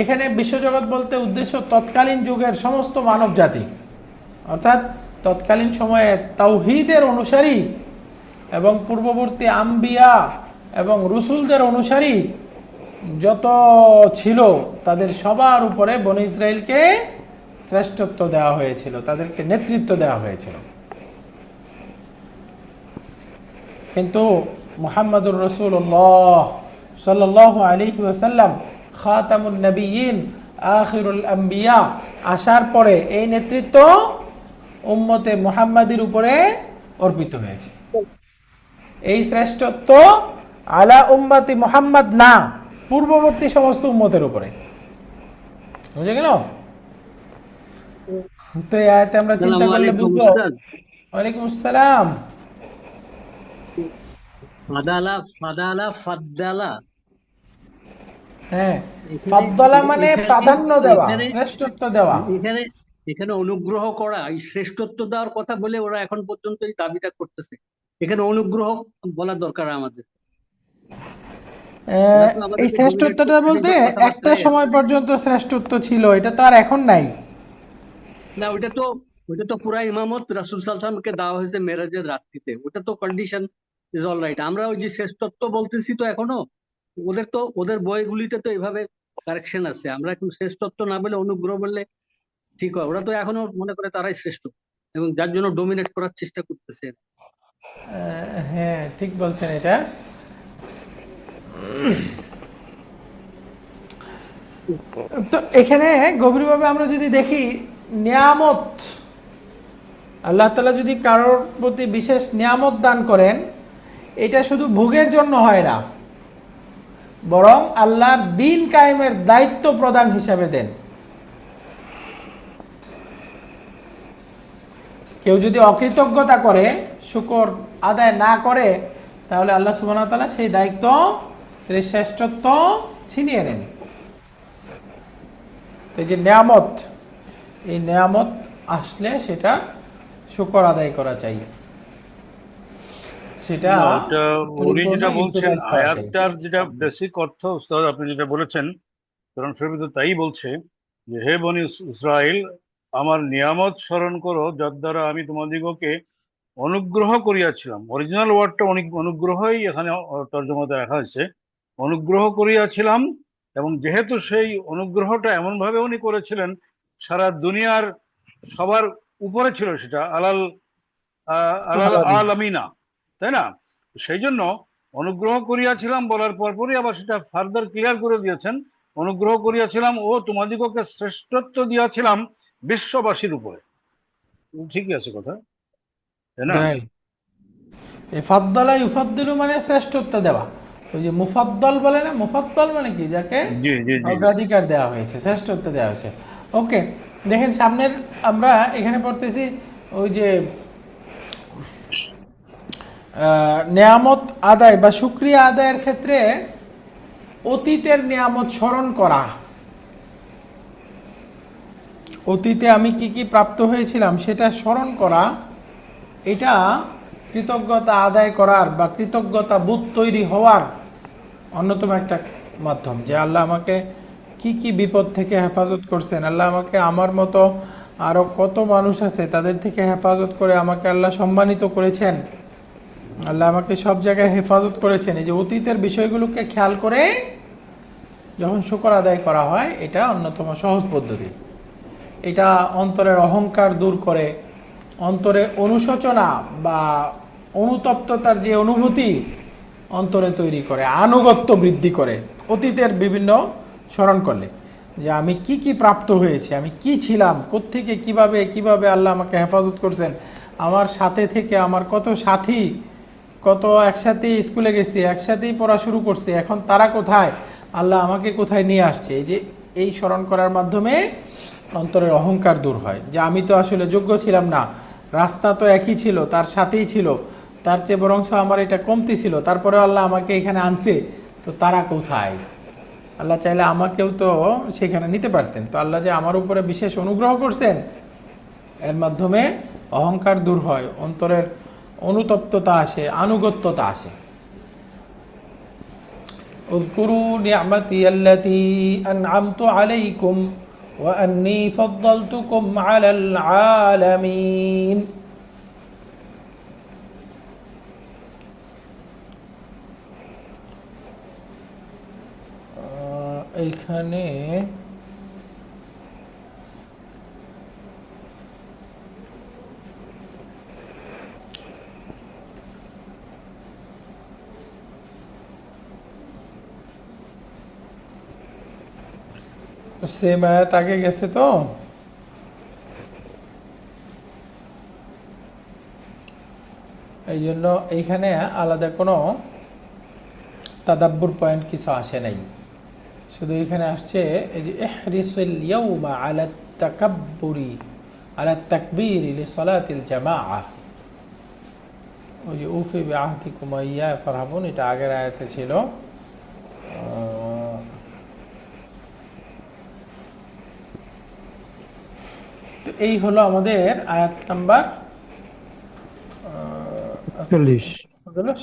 এখানে বিশ্বজগৎ বলতে উদ্দেশ্য তৎকালীন যুগের সমস্ত মানব জাতি, অর্থাৎ তৎকালীন সময়ে তাওহীদের অনুসারী এবং পূর্ববর্তী আম্বিয়া এবং রসুলদের অনুসারী যত ছিল তাদের সবার উপরে বনী ইসরায়েলকে শ্রেষ্ঠত্ব দেওয়া হয়েছিল, তাদেরকে নেতৃত্ব দেওয়া হয়েছিল। কিন্তু মুহাম্মদুর রাসূলুল্লাহ সাল্লাল্লাহু আলাইহি ওয়াসাল্লাম খাতামুন নবিয়্যিন আখিরুল আম্বিয়া আসার পরে এই নেতৃত্ব উম্মতে মুহাম্মাদির উপরে অর্পিত হয়েছে। এই শ্রেষ্ঠত্ব আলা উম্মতি মুহাম্মদ না, পূর্ববর্তী সমস্ত উম্মতের উপরে। বুঝে গেল? তো এই আয়াতে আমরা চিন্তা করলে বুঝবো। ওয়ালাইকুম আসসালাম। ফাদালা ফাদালা ফাদ্দালা, হ্যাঁ, ফাদ্দালা মানে প্রাধান্য দেওয়া, শ্রেষ্ঠত্ব দেওয়া। এখানে এখানে অনুগ্রহ করা, এই শ্রেষ্ঠত্ব দেওয়ার কথা বলে ওরা এখন পর্যন্ত এই দাবিটা করতেছে। এখানে অনুগ্রহ বলার দরকার আমাদের। এই শ্রেষ্ঠত্বটা বলতে একটা সময় পর্যন্ত শ্রেষ্ঠত্ব ছিল, এটা তো আর এখন নাই। না, ওইটা তো পুরা ইমামত রাসূল সাল্লাল্লাহু আলাইহি ওয়াসাল্লামকে দেওয়া হয়েছে মেরাজের রাত্রিতে। ওটা তো কন্ডিশন ইজ অল রাইট। আমরা ওই যে শ্রেষ্ঠত্ব বলতেছি তো এখনো, ওদের বইগুলিতে তো এইভাবে কারেকশন আছে। আমরা এখন শ্রেষ্ঠত্ব না বলে অনুগ্রহ বললে ঠিক হয়। ওরা তো এখনো মনে করে তারাই শ্রেষ্ঠ এবং যার জন্য ডোমিনেট করার চেষ্টা করতেছে। হ্যাঁ, ঠিক বলছেন এটা। তো এখানে গভীরভাবে আমরা যদি দেখি, নিয়ামত আল্লাহ তাআলা যদি কারোর প্রতি বিশেষ নিয়ামত দান করেন, এটা শুধু ভোগের জন্য হয় না, বরং আল্লাহর দ্বীন কায়েমের দায়িত্ব প্রদান হিসাবে দেন। কেউ যদি অকৃতজ্ঞতা করে, শুকর আদায় না করে, তাহলে আল্লাহ সুবহানাহু ওয়া তাআলা সেই দায়িত্ব, সেই শ্রেষ্ঠত্ব ছিনিয়ে নেন। এই যে নিয়ামত, এই নিয়ামত আসলে সেটা শুকর আদায় করা চাই। সেটা উনি যেটা বলছেন, আয়াতটার যেটা বেসিক অর্থ উস্তাদ আপনি যেটা বলেছেন, কোরআন শরীফে তো তাই বলছে যে হে বনি ইসরাইল, আমার নিয়ামত স্মরণ করো যার দ্বারা আমি তোমাদিগকে অনুগ্রহ করিয়াছিলাম। অরিজিনাল ওয়ার্ডটা অনুগ্রহই এখানে তর্জমাতে রাখা হয়েছে, অনুগ্রহ করিয়াছিলাম। এবং যেহেতু সেই অনুগ্রহটা এমন ভাবে উনি করেছিলেন সারা দুনিয়ার সবার উপরে ছিল, সেটা আলাল আলামিনা, তাই না? সেই জন্য অনুগ্রহ করিয়াছিলাম বলার পরপরই আবার সেটা ফার্দার ক্লিয়ার করে দিয়েছেন, অনুগ্রহ করিয়াছিলাম ও তোমাদিগকে শ্রেষ্ঠত্ব দিয়াছিলাম বিশ্ববাসীর উপরে। ঠিকই আছে কথা, তাই না? ফাদ্দালা ইউফাদ্দিলু মানে শ্রেষ্ঠত্ব দেওয়া। ওই যে মুফাদ্দল বলে না, মুফাদ্দল মানে কি, যাকে অগ্রাধিকার দেওয়া হয়েছে, শ্রেষ্ঠত্ব দেওয়া হয়েছে। ওকে, দেখেন সামনের আমরা এখানে পড়তেছি ওই যে নিয়ামত আদায় বা শুকরিয়া আদায়ের ক্ষেত্রে অতীতের নিয়ামত স্মরণ করা, অতীতে আমি কি কি প্রাপ্ত হয়েছিলাম সেটা স্মরণ করা, এটা কৃতজ্ঞতা আদায় করার বা কৃতজ্ঞতা বোধ তৈরি হওয়ার অন্যতম একটা মাধ্যম। যে আল্লাহ আমাকে কি কি বিপদ থেকে হেফাজত করছেন, আল্লাহ আমাকে আমার মতো আরও কত মানুষ আছে তাদের থেকে হেফাজত করে আমাকে আল্লাহ সম্মানিত করেছেন, আল্লাহ আমাকে সব জায়গায় হেফাজত করেছেন। এই যে অতীতের বিষয়গুলোকে খেয়াল করে যখন শুকর আদায় করা হয়, এটা অন্যতম সহজ পদ্ধতি। এটা অন্তরের অহংকার দূর করে, অন্তরে অনুশোচনা বা অনুতপ্ততার যে অনুভূতি অন্তরে তৈরি করে, আনুগত্য বৃদ্ধি করে। অতীতের বিভিন্ন স্মরণ করলে যে আমি কি কি প্রাপ্ত হয়েছি, আমি কি ছিলাম, কোত্থেকে কিভাবে কিভাবে আল্লাহ আমাকে হেফাজত করছেন, আমার সাথে থেকে আমার কত সাথী, কত একসাথেই স্কুলে গেছি, একসাথেই পড়া শুরু করছি, এখন তারা কোথায়, আল্লাহ আমাকে কোথায় নিয়ে আসছে। এই যে এই স্মরণ করার মাধ্যমে অন্তরের অহংকার দূর হয়, যে আমি তো আসলে যোগ্য ছিলাম না, রাস্তা তো একই ছিল, তার সাথেই ছিল, তার চেয়ে বরংস আমার এটা কমতি ছিল, তারপরে আল্লাহ আমাকে এখানে আনছে, তো তারা কোথায়। আল্লাহ চাইলে আমাকেও তো সেখানে নিতে পারতেন, তো আল্লাহ যে আমার উপরে বিশেষ অনুগ্রহ করছেন, এর মাধ্যমে অহংকার দূর হয়, অন্তরের অনুতপ্ততা আসে, আনুগত্যতা আসে। اذكروا نعمتي التي أنعمت عليكم وأني فضلتكم على العالمين। এইখানে সেম আয়াত আগে গেছে, তো এই জন্য এইখানে আলাদা কোনো তাদাব্বুর পয়েন্ট কিছু আসে নাই, শুধু এখানে আসছে এই যে ইহরিসিল ইয়াউমা আলা তাকাব্বুরি আলা তাকবীরি লিসালাতিল জামাআহ, ওই যে উফি বিআহদিকুম ওয়া ইয়া ফারহাবুন, এটা আগের আয়াতে ছিল। তো এই হলো আমাদের আয়াত নাম্বার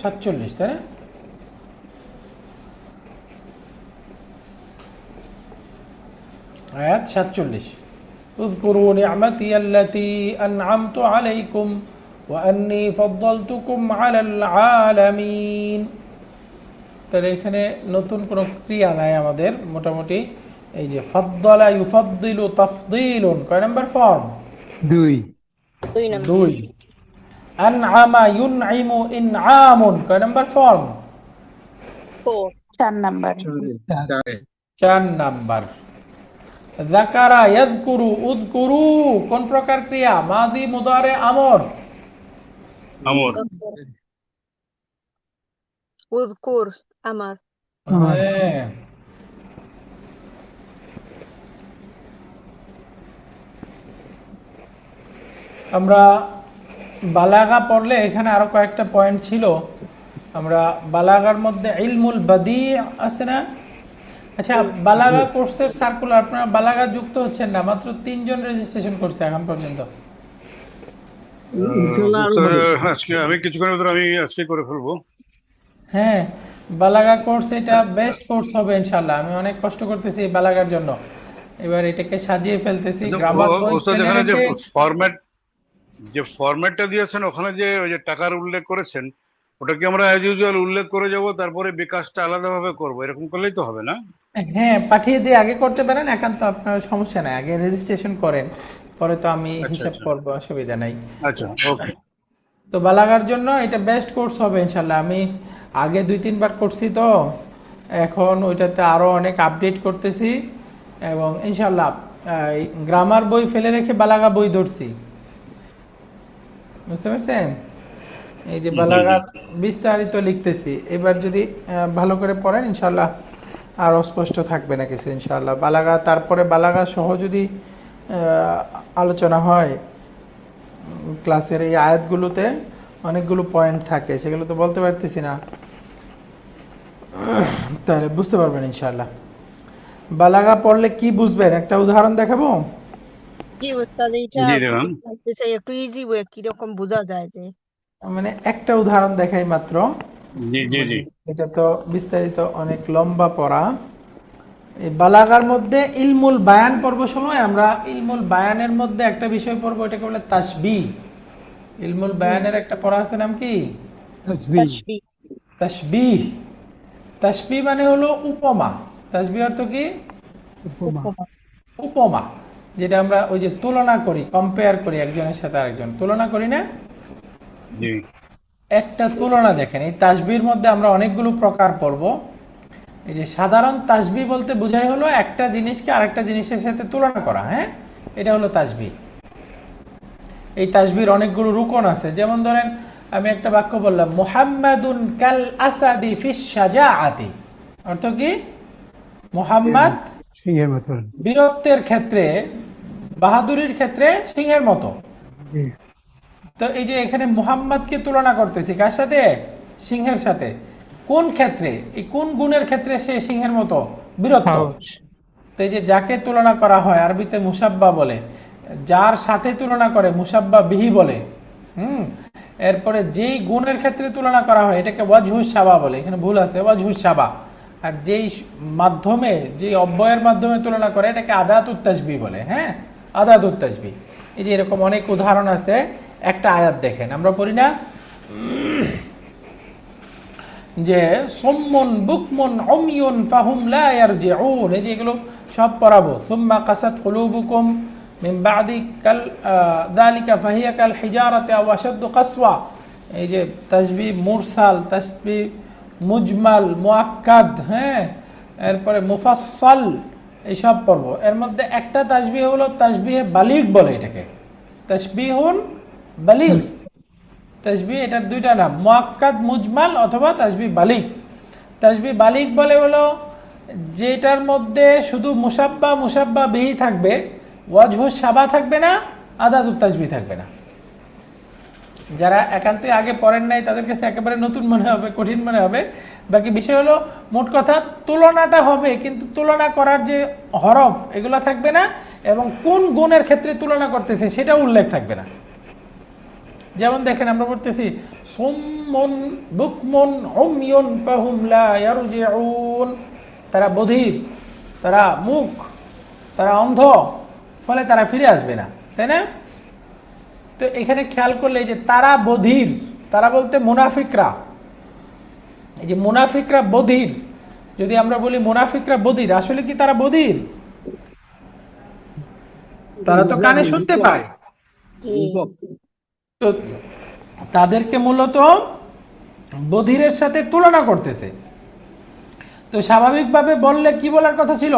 47, তাই না? আয়াত 47, اذكروا نعمتي التي أنعمت عليكم وأني فضلتكم على العالمين। তাহলে এখানে নতুন কোনো ক্রিয়া নাই আমাদের, মোটামুটি এই যে ফাদ্দালা ইউফাদ্দিলু তাফদীলুন, কয় নাম্বার ফর্ম? 2। আনআমা ইউনঈমু ইনআমুন, কয় নাম্বার ফর্ম? 4 নাম্বার। 4 নাম্বার। যাকারা ইয়াযকুরু উযকুরু, কোন প্রকার ক্রিয়া? মাযি মুদারে আমর। উযকুর আমার। হ্যাঁ, আমরা বালাগা পড়লে এখানে আরো কয়েকটা পয়েন্ট ছিল। আমরা বালাগার মধ্যে ইলমুল বাদি আছে না? আচ্ছা, বালাগা কোর্সের সার্কুলার, আপনারা বালাগা যুক্ত হচ্ছেন না, মাত্র 3 জন রেজিস্ট্রেশন করছে এখন পর্যন্ত। আজকে আমি কিছুক্ষণের ভিতরে আমি আজকে করে ফেলবো। হ্যাঁ, বালাগা কোর্স এটা বেস্ট কোর্স হবে ইনশাআল্লাহ। আমি অনেক কষ্ট করতেছি এই বালাগার জন্য, এবার এটাকে সাজিয়ে ফেলতেছি। গ্রামার বই এখানে যে ফরম্যাটটা দিয়েছেন, ওখানে যে ওই যে টাকার উল্লেখ করেছেন, ওটা কি আমরা অ্যাজ ইউজুয়াল উল্লেখ করে যাব, তারপরে বিকাশটা আলাদাভাবে করব, এরকম করলেই তো হবে না? হ্যাঁ, পাঠিয়ে দিয়ে আগে করতে পারেন, একান্ত আপনার সমস্যা নাই, আগে রেজিস্ট্রেশন করেন, পরে তো আমি হিসাব করব, অসুবিধা নাই। আচ্ছা, ওকে। তো বালাগার জন্য এটা বেস্ট কোর্স হবে ইনশাআল্লাহ। আমি আগে 2-3 বার করছি, তো এখন ওইটাতে আরো অনেক আপডেট করতেছি, এবং ইনশাআল্লাহ গ্রামার বই ফেলে রেখে বালাগা বই ধরছি, বুঝতে পারছেন? এই যে বালাগা বিস্তারিত লিখতেছি, এবার যদি ভালো করে পড়েন ইনশাআল্লাহ আরো স্পষ্ট থাকবে না কিছু ইনশাআল্লাহ। বালাগা, তারপরে বালাগা সহ যদি আলোচনা হয় ক্লাসের, এই আয়াতগুলোতে অনেকগুলো পয়েন্ট থাকে, সেগুলো তো বলতে পারতেছি না, তাহলে বুঝতে পারবেন ইনশাআল্লাহ। বালাগা পড়লে কি বুঝবেন, একটা উদাহরণ দেখাবো। জি উস্তাদ, এটা জানতে চাই একটু ইজি ওয়ে কিরকম বোঝা যায়, যে মানে একটা উদাহরণ দেখাই মাত্র। এটা তো বিস্তারিত অনেক লম্বা পড়া। এই বালাগার মধ্যে ইলমুল বায়ান পর্ব সময় আমরা ইলমুল বায়ানের মধ্যে একটা বিষয় পড়ব, এটাকে বলে তাশবিহ। ইলমুল বায়ানের একটা পড়া আছে, নাম কি? তাশবিহ। তাশবিহ মানে হলো উপমা। তাশবিহ অর্থ কি? উপমা। যেটা আমরা ওই যে তুলনা করি, কম্পেয়ার করি একজনের সাথে আরেকজন, তুলনা করি না? জি একটা তুলনা দেখেন, এই তাসবির মধ্যে আমরা অনেকগুলো প্রকার পড়ব। এই যে সাধারণ তাসবি বলতে বোঝাই হলো একটা জিনিসকে আরেকটা জিনিসের সাথে তুলনা করা, হ্যাঁ, এটা হলো তাসবি। এই তাসবির অনেকগুলো রুকন আছে। যেমন ধরেন আমি একটা বাক্য বললাম, মুহাম্মাদুন কাল আসাদি ফিস শাজাআতি, অর্থ কি? মুহাম্মদ সিংহের মতন। বীরত্বের ক্ষেত্রে, বাহাদুরির ক্ষেত্রে সিংহের মতো। জি। তো এই যে এখানে মুহাম্মদকে তুলনা করতেছি কার সাথে? সিংহের সাথে। কোন ক্ষেত্রে, এই কোন গুণের ক্ষেত্রে সে সিংহের মতো? বীরত্ব। সাহস। তো এই যে যাকে তুলনা করা হয় আরবিতে মুসাব্বা বলে, যার সাথে তুলনা করে মুসাব্বা বিহি বলে। এরপরে যেই গুণের ক্ষেত্রে তুলনা করা হয় এটাকে ওয়াজহুস সাবা বলে, এখানে ভুল আছে, ওয়াজহুস সাবা। আর যেই মাধ্যমে, যেই অব্যয়ের মাধ্যমে তুলনা করে এটাকে আদাতুত তাসবিহ বলে, হ্যাঁ, আদাতুত তাসবিহ। এই যে এরকম অনেক উদাহরণ আছে। একটা আয়াত দেখেন, আমরা পড়ি না যে সুম্মুন বুকমুন উমিয়ুন ফাহুম লা ইয়ারজিউন, এই যে এগুলো সব পড়াবো। সুম্মা কাসাত কুলুবুকুম মিন বাদি কাল যালিকা ফাহিয়া কাল হিজারাতি আও আশাদ্দু কাসওয়া। এই যে তাসবিহ মুরসাল, তাসবিহ মুজমাল, মুআক্কাদ, হ্যাঁ, এরপরে মুফাসসাল, এই সব পড়ব। এর মধ্যে একটা তাসবিহ হলো তাসবিহে বালিগ বলে, এটাকে তাসবিহুন বালিগ। তাসবিহ এটার দুইটা নাম, মুআক্কাদ মুজমাল অথবা তাসবিহ বালিগ। তাসবিহ বালিগ বলে হলো যেটার মধ্যে শুধু মুসাব্বা বিহি থাকবে, ওয়াজহুস সাবা থাকবে না, আদাতুত তাসবিহ থাকবে না। যারা একান্তই আগে পড়েন নাই তাদের কাছে একেবারে নতুন মনে হবে, কঠিন মনে হবে। বাকি বিষয় হলো মোট কথা তুলনাটা হবে, কিন্তু তুলনা করার যে হরফ এগুলো থাকবে না, এবং কোন গুণের ক্ষেত্রে তুলনা করতেছে সেটাও উল্লেখ থাকবে না। যেমন দেখেন আমরা পড়তেছি সুম্মুন বুকমুন উমিয়ুন ফাহুম লা ইয়ারজিউন, তারা বধির, তারা মুখ, তারা অন্ধ, ফলে তারা ফিরে আসবে না, তাই না? তো এখানে খেয়াল করলে এই যে তারা বধির, তারা বলতে মুনাফিকরা, এই যে মুনাফিকরা বধির, যদি আমরা বলি মুনাফিকরা বধির, আসলে কি তারা বধির? তারা তো কানে শুনতে পায়। জি তো তাদেরকে মূলত বধিরের সাথে তুলনা করতেছে। তো স্বাভাবিকভাবে বললে কি বলার কথা ছিল?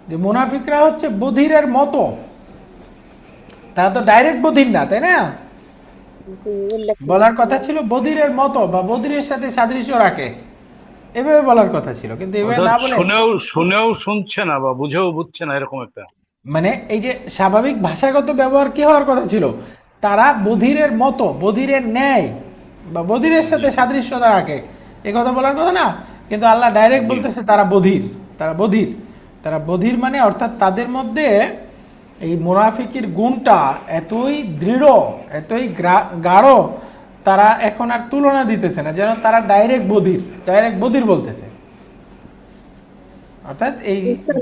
যে মুনাফিকরা হচ্ছে বধিরের মতো। তারা তো ডাইরেক্ট বধির না, তাই না? উল্লেখ বলার কথা ছিল বধিরের মতো বা বধিরের সাথে সাদৃশ্য রাখে, এভাবে বলার কথা ছিল, কিন্তু এভাবে না বলে শুনেও শুনছে না বা বুঝেও বুঝছে না, এরকম একটা, মানে এই যে স্বাভাবিক ভাষাগত ব্যবহার কি হওয়ার কথা ছিল? তারা বধিরের মতো, বধিরের ন্যায় বা বধিরের সাথে সাদৃশ্যতা রাখে, এ কথা বলার কথা না। কিন্তু আল্লাহ ডাইরেক্ট বলতেছে তারা বধির, তারা বধির, তারা বধির, মানে অর্থাৎ তাদের মধ্যে এই মুনাফিকের গুণটা এতই দৃঢ়, এতই গাঢ়, তারা এখন আর তুলনা দিতেছে না, যেন তারা ডাইরেক্ট বধির বলতেছে। অর্থাৎ এই উস্তাদ,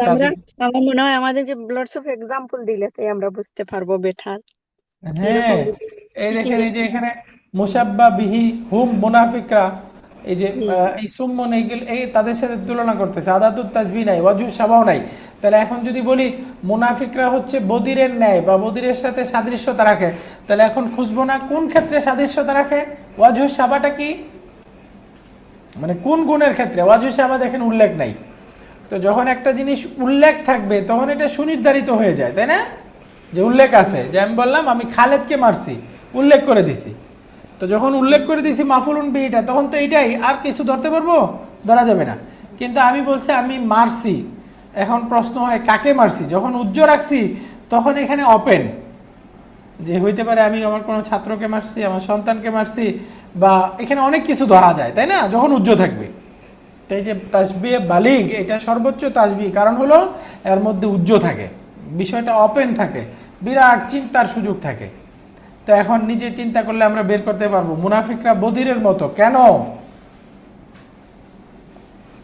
আমার মনে হয় আমাদেরকে লটস অফ এক্সাম্পল দিলে তাই আমরা বুঝতে পারবো বেটার হ্যাঁ, এই দেখেন এই যে এখানে মুসাব্বা বিহি হুম মুনাফিকরা, এই যে এই সুম্মন এইগুলো, এই তাদের সাথে তুলনা করতেছে, আদাতুত তাসবিহ নাই, ওয়াজহুস সাবাও নাই। তাহলে এখন যদি বলি মুনাফিকরা হচ্ছে বদিরের ন্যায় বা বদিরের সাথে সাদৃশ্যতা রাখে, তাহলে এখন খুঁজবো না কোন ক্ষেত্রে সাদৃশ্যতা রাখে, ওয়াজহুস সাবাটা কি, মানে কোন গুণের ক্ষেত্রে। ওয়াজহুস সাবা দেখেন উল্লেখ নাই। তো যখন একটা জিনিস উল্লেখ থাকবে তখন এটা সুনির্ধারিত হয়ে যায়, তাই না? যে উল্লেখ আছে, যে আমি বললাম আমি খালেদকে মারছি, উল্লেখ করে দিছি। তো যখন উল্লেখ করে দিছি মাফুলুন বিহিটা, তখন তো এটাই, আর কিছু ধরতে পারবো? ধরা যাবে না। কিন্তু আমি বলছি আমি মারছি, এখন প্রশ্ন হয় কাকে মারছি। যখন উজ্জ রাখছি তখন এখানে ওপেন, যে হইতে পারে আমি আমার কোনো ছাত্রকে মারছি, আমার সন্তানকে মারছি, বা এখানে অনেক কিছু ধরা যায়, তাই না, যখন উজ্জ থাকবে। তো এই যে তাসবিহ বালিগ, এটা সর্বোচ্চ তাসবিহ, কারণ হলো এর মধ্যে উজ্জ থাকে, বিষয়টা ওপেন থাকে, বিরাট চিন্তার সুযোগ থাকে। তো এখন নিজে চিন্তা করলে আমরা বের করতে পারবো মুনাফিকরা বধিরের মতো কেন।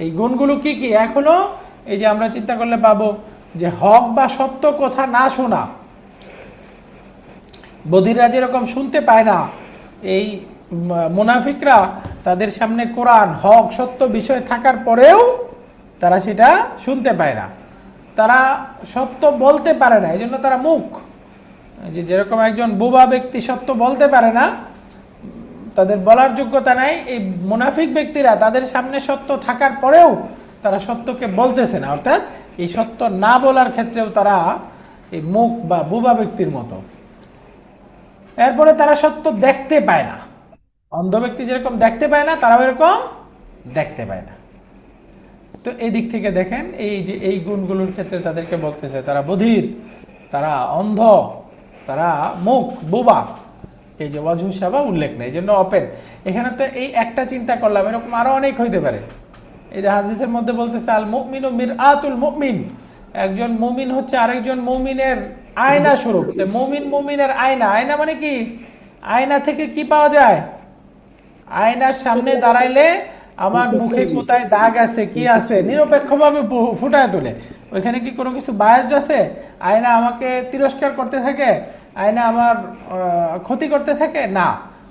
এই গুণগুলো কি কি? এক হলো এই যে আমরা চিন্তা করলে পাবো যে হক বা সত্য কথা না শোনা, বধিররা যেরকম শুনতে পায় না, এই মুনাফিকরা তাদের সামনে কোরআন হক সত্য বিষয় থাকার পরেও তারা সেটা শুনতে পায় না। তারা সত্য বলতে পারে না, এই জন্য তারা মুখ। যেরকম একজন বোবা ব্যক্তি সত্য বলতে পারে না, তাদের বলার যোগ্যতা নাই, এই মুনাফিক ব্যক্তিরা তাদের সামনে সত্য থাকার পরেও তারা সত্যকে বলতেছে না, অর্থাৎ এই সত্য না বলার ক্ষেত্রেও তারা এই মুখ বা বোবা ব্যক্তির মতো। এরপরে তারা সত্য দেখতে পায় না, অন্ধ ব্যক্তি যেরকম দেখতে পায় না, তারাও এরকম দেখতে পায় না। তো এই দিক থেকে দেখেন, এই যে এই গুণগুলোর ক্ষেত্রে তাদেরকে বলতেছে তারা বধির, তারা অন্ধ, তারা মুখ, বোবা। এই যে ওয়াজহু শাবাহ উল্লেখ নেই, এই জন্য ওপেন। এখানে তো এই একটা চিন্তা করলাম, এরকম আরো অনেক হইতে পারে। এই যে হাদিসের মধ্যে বলতেছে আল মুমিনু মিরআতুল মুমিন, একজন মুমিন হচ্ছে আরেকজন মুমিনের আয়না স্বরূপ। মুমিন মুমিনের আয়না, আয়না মানে কি? আয়না থেকে কি পাওয়া যায়? আয়নার সামনে দাঁড়াইলে আমার মুখে কোথায় দাগ আছে, কি আছে, নিরপেক্ষভাবে ফুটায় তোলে। ওইখানে কি কোনো কিছু বায়াসড আছে? আয়না আমাকে তিরস্কার করতে থাকে, আয়না আমার ক্ষতি করতে থাকে? না,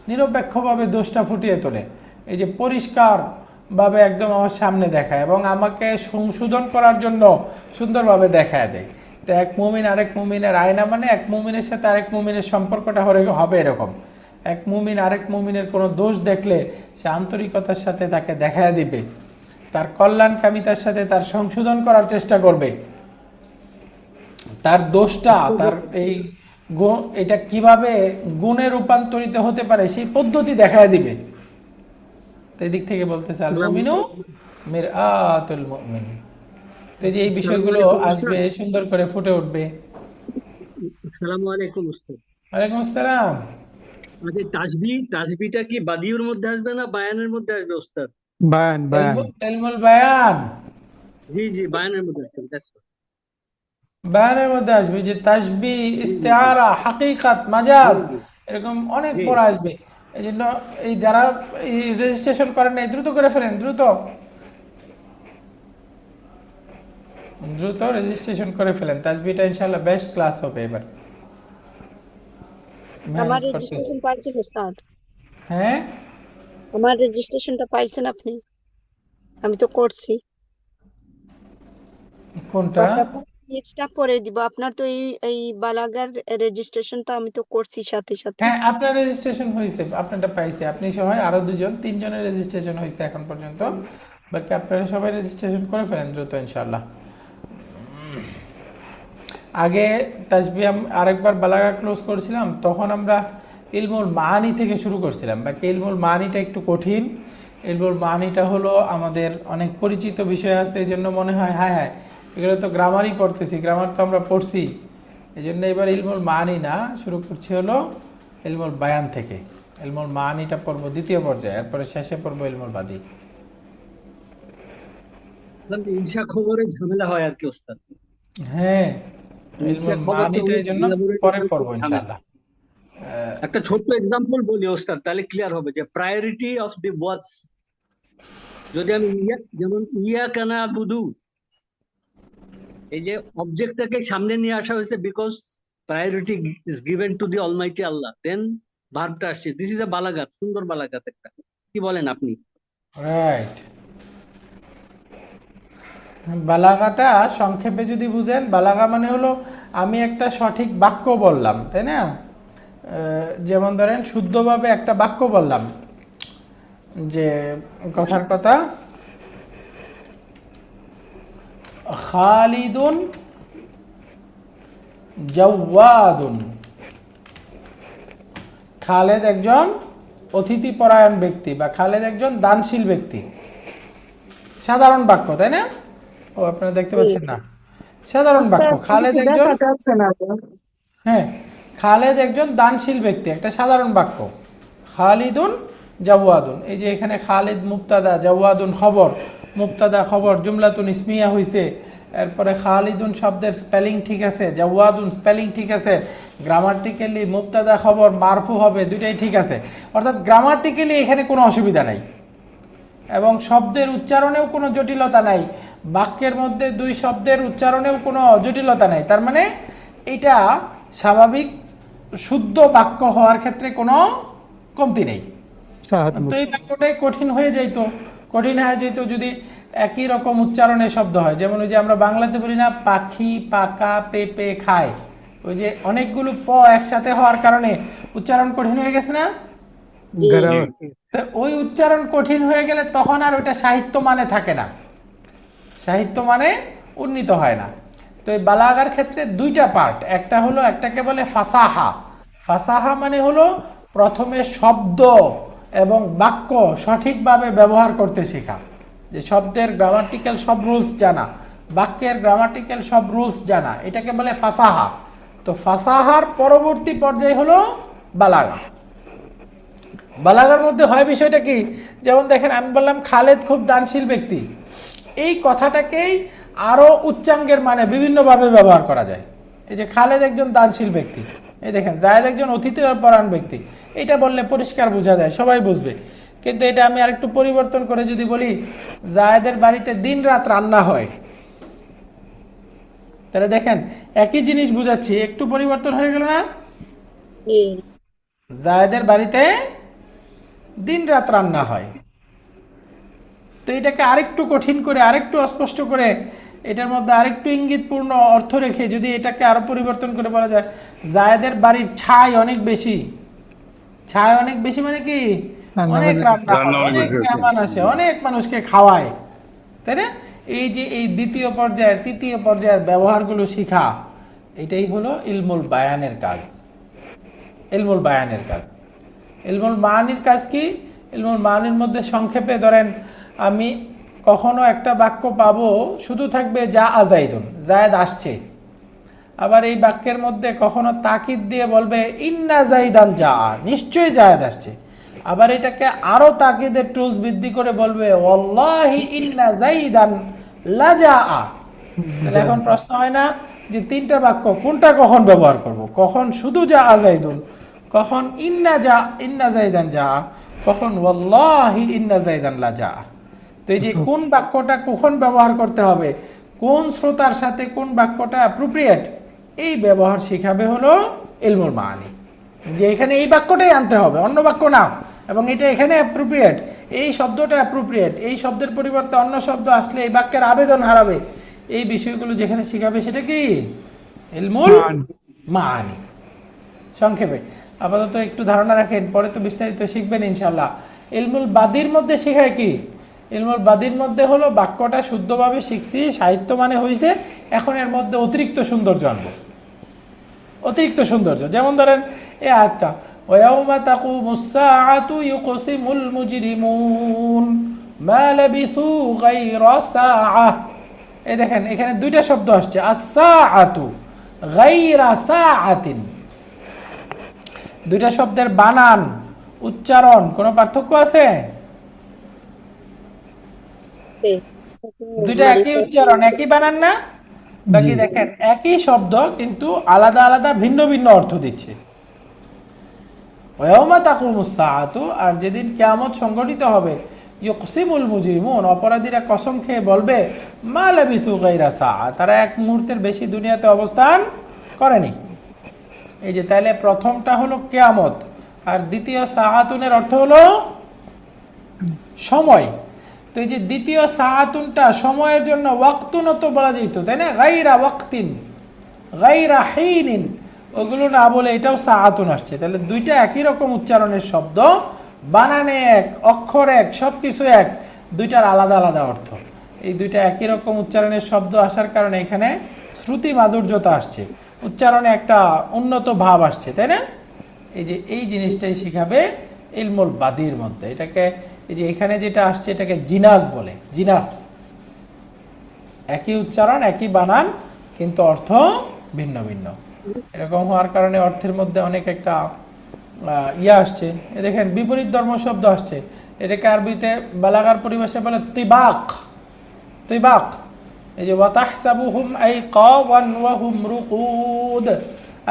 নিরপেক্ষভাবে দোষটা ফুটিয়ে তোলে। এই যে পরিষ্কার ভাবে একদম আমার সামনে দেখায় এবং আমাকে সংশোধন করার জন্য সুন্দরভাবে দেখায় দেয়। তো এক মুমিন আরেক মুমিনের আয়না, মানে এক মুমিনের সাথে আরেক মুমিনের সম্পর্কটা হবে এরকম। এক মুমিন আরেক মুমিনের কোনো দোষ দেখলে সে আন্তরিকতার সাথে তাকে দেখায় দিবে, তার কল্যাণকামিতার সাথে তার সংশোধন করার চেষ্টা করবে, তার দোষটা, তার এই এটা কিভাবে গুণে রূপান্তরিত হতে পারে সেই পদ্ধতি দেখায় দিবে। তো এই দিক থেকে বলতেছে আল মুমিনু মিরআতুল মুমিন। তো যে এই বিষয়গুলো আসবে, সুন্দর করে ফুটে উঠবে। আসসালামু আলাইকুম উস্তাদ। ওয়ালাইকুম আসসালাম। আচ্ছা, তাসবিহটা কি বাদিউর মধ্যে আসবে না বায়ানের মধ্যে আসবে উস্তাদ? বায়ান বায়ান ইলমুল বায়ান, জি জি, বায়ানের মধ্যে আসবে। বায়ানের মধ্যে আসবে। যে তাসবিহ, ইস্তিআরা, হাকিকাত, মাজাজ, এরকম অনেক পড়া আসবে। এই জন্য এই যারা রেজিস্ট্রেশন করেন নাই, দ্রুত করে ফেলেন, দ্রুত রেজিস্ট্রেশন করে ফেলেন। তাসবিহটা ইনশাআল্লাহ বেস্ট ক্লাস হবে এবার। আমার রেজিস্ট্রেশন পাইছেন স্যার? হ্যাঁ, আমার রেজিস্ট্রেশনটা পাইছেন আপনি? আমি তো করছি। কোনটা? পেজটা পরে দিব। আপনার তো এই বালাগার রেজিস্ট্রেশনটা আমি তো করছি সাথে সাথে। হ্যাঁ, আপনার রেজিস্ট্রেশন হয়েছে, আপনারটা পাইছে। আপনি সহ আরো তিনজনের রেজিস্ট্রেশন হয়েছে এখন পর্যন্ত। বাকি আপনারা সবাই রেজিস্ট্রেশন করে ফেলেন দ্রুত ইনশাআল্লাহ। আগে তাসবিহ আরেকবার বালাগা ক্লোজ করেছিলাম, তখন আমরা ইলমুল মানি থেকে শুরু করছিলাম। বাকি ইলমুল মানিটা একটু কঠিন। ইলমুল মানিটা হলো আমাদের অনেক পরিচিত বিষয় আছে, এই জন্য মনে হয় হ্যাঁ এগুলো তো গ্রামারই পড়তেছি, গ্রামার তো আমরা পড়ছি। এই জন্য এবার ইলমুল মানি না, শুরু করছি হলো ইলমুল বায়ান থেকে। ইলমুল মানিটা পড়বো দ্বিতীয় পর্যায়ে, এরপরে শেষে পড়বো ইলমুল বাদি। ইনশা খবরে ঝামেলা হয় আর কি উস্তাদ। হ্যাঁ, ইনশা ইলমুল খবর তো মানিটা এই জন্য পরে পড়বো ইনশাআল্লাহ। একটা ছোট্ট এক্সাম্পল বলি ওস্তাদ, তাহলে ক্লিয়ার হবে যে প্রায়োরিটি অফ দি ওয়ার্ডস। যদি আমি যেমন ইয়াকা নাবুদু, এই যে অবজেক্টটাকে সামনে নিয়ে আসা হয়েছে because priority is given to the almighty Allah, then ভার্বটা আসছে। দিস ইজ এ বালাগাত, সুন্দর বালাগাত একটা। কি বলেন আপনি? রাইট। বালাগাটা সংক্ষেপে যদি বুঝেন, বালাগা মানে হলো আমি একটা সঠিক বাক্য বললাম, তাই না? যেমন ধরেন শুদ্ধভাবে একটা বাক্য বললাম, যে কথার কথা খালিদুন জাওয়াদুন, খালেদ একজন অতিথি পরায়ণ ব্যক্তি বা খালেদ একজন দানশীল ব্যক্তি। সাধারণ বাক্য, তাই না? ও আপনারা দেখতে পাচ্ছেন না? সাধারণ বাক্য। খালেদ একজন, হ্যাঁ, খালেদ একজন দানশীল ব্যক্তি, একটা সাধারণ বাক্য। খালিদুন জাওয়াদুন, এই যে এখানে খালিদ মুবতাদা, জাওয়াদুন খবর, মুবতাদা খবর, জুমলাতুন ইসমিয়া হইছে। এরপরে খালিদুন শব্দের স্পেলিং ঠিক আছে, জাওয়াদুন স্পেলিং ঠিক আছে, গ্রামাটিক্যালি মুবতাদা খবর মারফু হবে, দুইটাই ঠিক আছে। অর্থাৎ গ্রামাটিক্যালি এখানে কোনো অসুবিধা নাই এবং শব্দের উচ্চারণেও কোনো জটিলতা নাই। বাক্যের মধ্যে দুই শব্দের উচ্চারণেও কোনো জটিলতা নাই। তার মানে এটা স্বাভাবিক শুদ্ধ বাক্য হওয়ার ক্ষেত্রে কোনো কমতি নেই। তো এই বাক্যটাই কঠিন হয়ে যেত যদি একই রকম উচ্চারণের শব্দ হয়। যেমন ওই যে আমরা বাংলাতে বলি না পাখি, পাকা, পেঁপে, খায়, ওই যে অনেকগুলো প একসাথে হওয়ার কারণে উচ্চারণ কঠিন হয়ে গেছে না? জি তো ওই উচ্চারণ কঠিন হয়ে গেলে তখন আর ওইটা সাহিত্য মানে থাকে না, সাহিত্য মানে উন্নীত হয় না। তো এই বালাগার ক্ষেত্রে দুইটা পার্ট, একটা হলো একটাকে বলে ফাসাহা। ফাসাহা মানে হলো প্রথমে শব্দ এবং বাক্য সঠিকভাবে ব্যবহার করতে শেখা, যে শব্দের গ্রামাটিক্যাল সব রুলস জানা, বাক্যের গ্রামাটিক্যাল সব রুলস জানা, এটাকে বলে ফাসাহা। তো ফাসাহার পরবর্তী পর্যায়ে হলো বালাগা। বালাগার মধ্যে হয় বিষয়টা কি, যেমন দেখেন আমি বললাম খালেদ খুব দানশীল ব্যক্তি, এই কথাটাকেই আরো উচ্চাঙ্গের মানে বিভিন্নভাবে ব্যবহার করা যায়। এই যে খালেদ একজন দানশীল ব্যক্তি, এই দেখেন জায়েদ একজন অতিথিপরায়ণ ব্যক্তি, এটা বললে পরিষ্কার বোঝা যায়, সবাই বুঝবে। কিন্তু এটা আমি আরেকটু পরিবর্তন করে যদি বলি জায়েদের বাড়িতে দিন রাত রান্না হয়, তাহলে দেখেন একই জিনিস বুঝাচ্ছি, একটু পরিবর্তন হয়ে গেল না? জি জায়েদের বাড়িতে দিন রাত রান্না হয়। তো এটাকে আরেকটু কঠিন করে, আরেকটু অস্পষ্ট করে, এটার মধ্যে আরেকটু ইঙ্গিতপূর্ণ অর্থ রেখে যদি এটাকে আরো পরিবর্তন করে বলা যায় জায়েদের বাড়ির ছাই অনেক বেশি। ছাই অনেক বেশি মানে কি, অনেক রান্না হয়, অনেক মেহমান আসে, অনেক মানুষকে খাওয়ায়, তাই না? এই যে এই দ্বিতীয় পর্যায়ের তৃতীয় পর্যায়ের ব্যবহারগুলো শিখা, এটাই হলো ইলমুল বায়ানের কাজ। ইলমুল বায়ানের কাজ। ইলমুল মানির কাজ কি? ইলমুল মানির মধ্যে সংক্ষেপে ধরেন আমি কখনো একটা বাক্য পাবো শুধু থাকবে যা আজাইদুন, জায়েদ আসছে, আবার এই বাক্যের মধ্যে কখনো তাকিদ দিয়ে বলবে ইন্না জাইদান যা, নিশ্চয়ই জায়েদ আসছে, আবার এটাকে আরো তাকিদের টুলস বৃদ্ধি করে বলবে ওয়াল্লাহি ইন্না জাইদান লাজা। তাহলে এখন প্রশ্ন হয় না যে তিনটা বাক্য কোনটা কখন ব্যবহার করব, কখন শুধু যা আজাইদুন, কখন ইন্না জাইদান যা, কখন ওয়াল্লাহি ইন্না জাইদান লাজা। তো এই যে কোন বাক্যটা কখন ব্যবহার করতে হবে, কোন শ্রোতার সাথে কোন বাক্যটা অ্যাপ্রোপ্রিয়েট, এই ব্যবহার শিখাবে হলো ইলমুল মানি, যে এখানে এই বাক্যটাই আনতে হবে, অন্য বাক্য না, এবং এটা এখানে অ্যাপ্রোপ্রিয়েট, এই শব্দটা অ্যাপ্রোপ্রিয়েট, এই শব্দের পরিবর্তে অন্য শব্দ আসলে এই বাক্যের আবেদন হারাবে, এই বিষয়গুলো যেখানে শিখাবে সেটা কি ইলমুল মানি। সংক্ষেপে আপাতত একটু ধারণা রাখেন, পরে তো বিস্তারিত শিখবেন ইনশাল্লাহ। ইলমুল বাদির মধ্যে শেখায় কি, ইলমুল বাদির মধ্যে হলো বাক্যটা শুদ্ধভাবে শিখছি, সাহিত্য মানে হয়েছে, এখন এর মধ্যে অতিরিক্ত সৌন্দর্য আনবো, অতিরিক্ত সৌন্দর্য। যেমন ধরেন এই আয়াতটা ওয়ায়াউমা তাকুমুস সাআতু ইউকসিমুল মুজরিমুন মা লাবিসু গায়রা সাআহ। এই দেখেন এখানে দুইটা শব্দ আসছে, আস-সাআতু গায়রা সাআতিন। দুইটা শব্দের বানান উচ্চারণ কোনো পার্থক্য আছে? দুইটা একই উচ্চারণ একই বানান না? বাকি দেখেন একই শব্দ কিন্তু আলাদা আলাদা ভিন্ন ভিন্ন অর্থ দিচ্ছে। ওয়ায়াউমা তাকুমুস সাআতু, আর যেদিন কিয়ামত সংঘটিত হবে, ইউকসিমুল মুজরিমুন, অপরাধীরা কসম খেয়ে বলবে মা লাবিসু গায়রা সাআ, তারা এক মুহূর্তের বেশি দুনিয়াতে অবস্থান করেনি। এই যে তাহলে প্রথমটা হলো কিয়ামত, আর দ্বিতীয় সাআতুনের অর্থ হলো সময়। তো এই যে দ্বিতীয় সাআতুনটা সময়ের জন্য ওয়াক্তুনও তো বলা যেত, তাই না? গায়রা ওয়াক্তিন, গায়রা হিনিন, ওগুলো না বলে এটাও সাআতুন আসছে। তাহলে দুইটা একই রকম উচ্চারণের শব্দ, বানানে এক, অক্ষর এক, সব কিছু এক, দুইটার আলাদা আলাদা অর্থ। এই দুইটা একই রকম উচ্চারণের শব্দ আসার কারণে এখানে শ্রুতি মাধুর্যতা আসছে, উচ্চারণে একটা উন্নত ভাব আসছে, তাই না? এই যে এই জিনিসটাই শিখাবে ইলমুল বাদির মধ্যে। এটাকে এই যে এখানে যেটা আসছে এটাকে জিনাস বলে, জিনাস, একই উচ্চারণ একই বানান কিন্তু অর্থ ভিন্ন ভিন্ন। এরকম হওয়ার কারণে অর্থের মধ্যে অনেক একটা ইয়া আসছে। দেখেন বিপরীত ধর্ম শব্দ আসছে, এটাকে আরবিতে বালাগার পরিভাষায় বলে তিবাক। তিবাক, এই যে ওয়াতাহসাবুহুম আইকাওয়ান ওয়া হুম রুকুদ,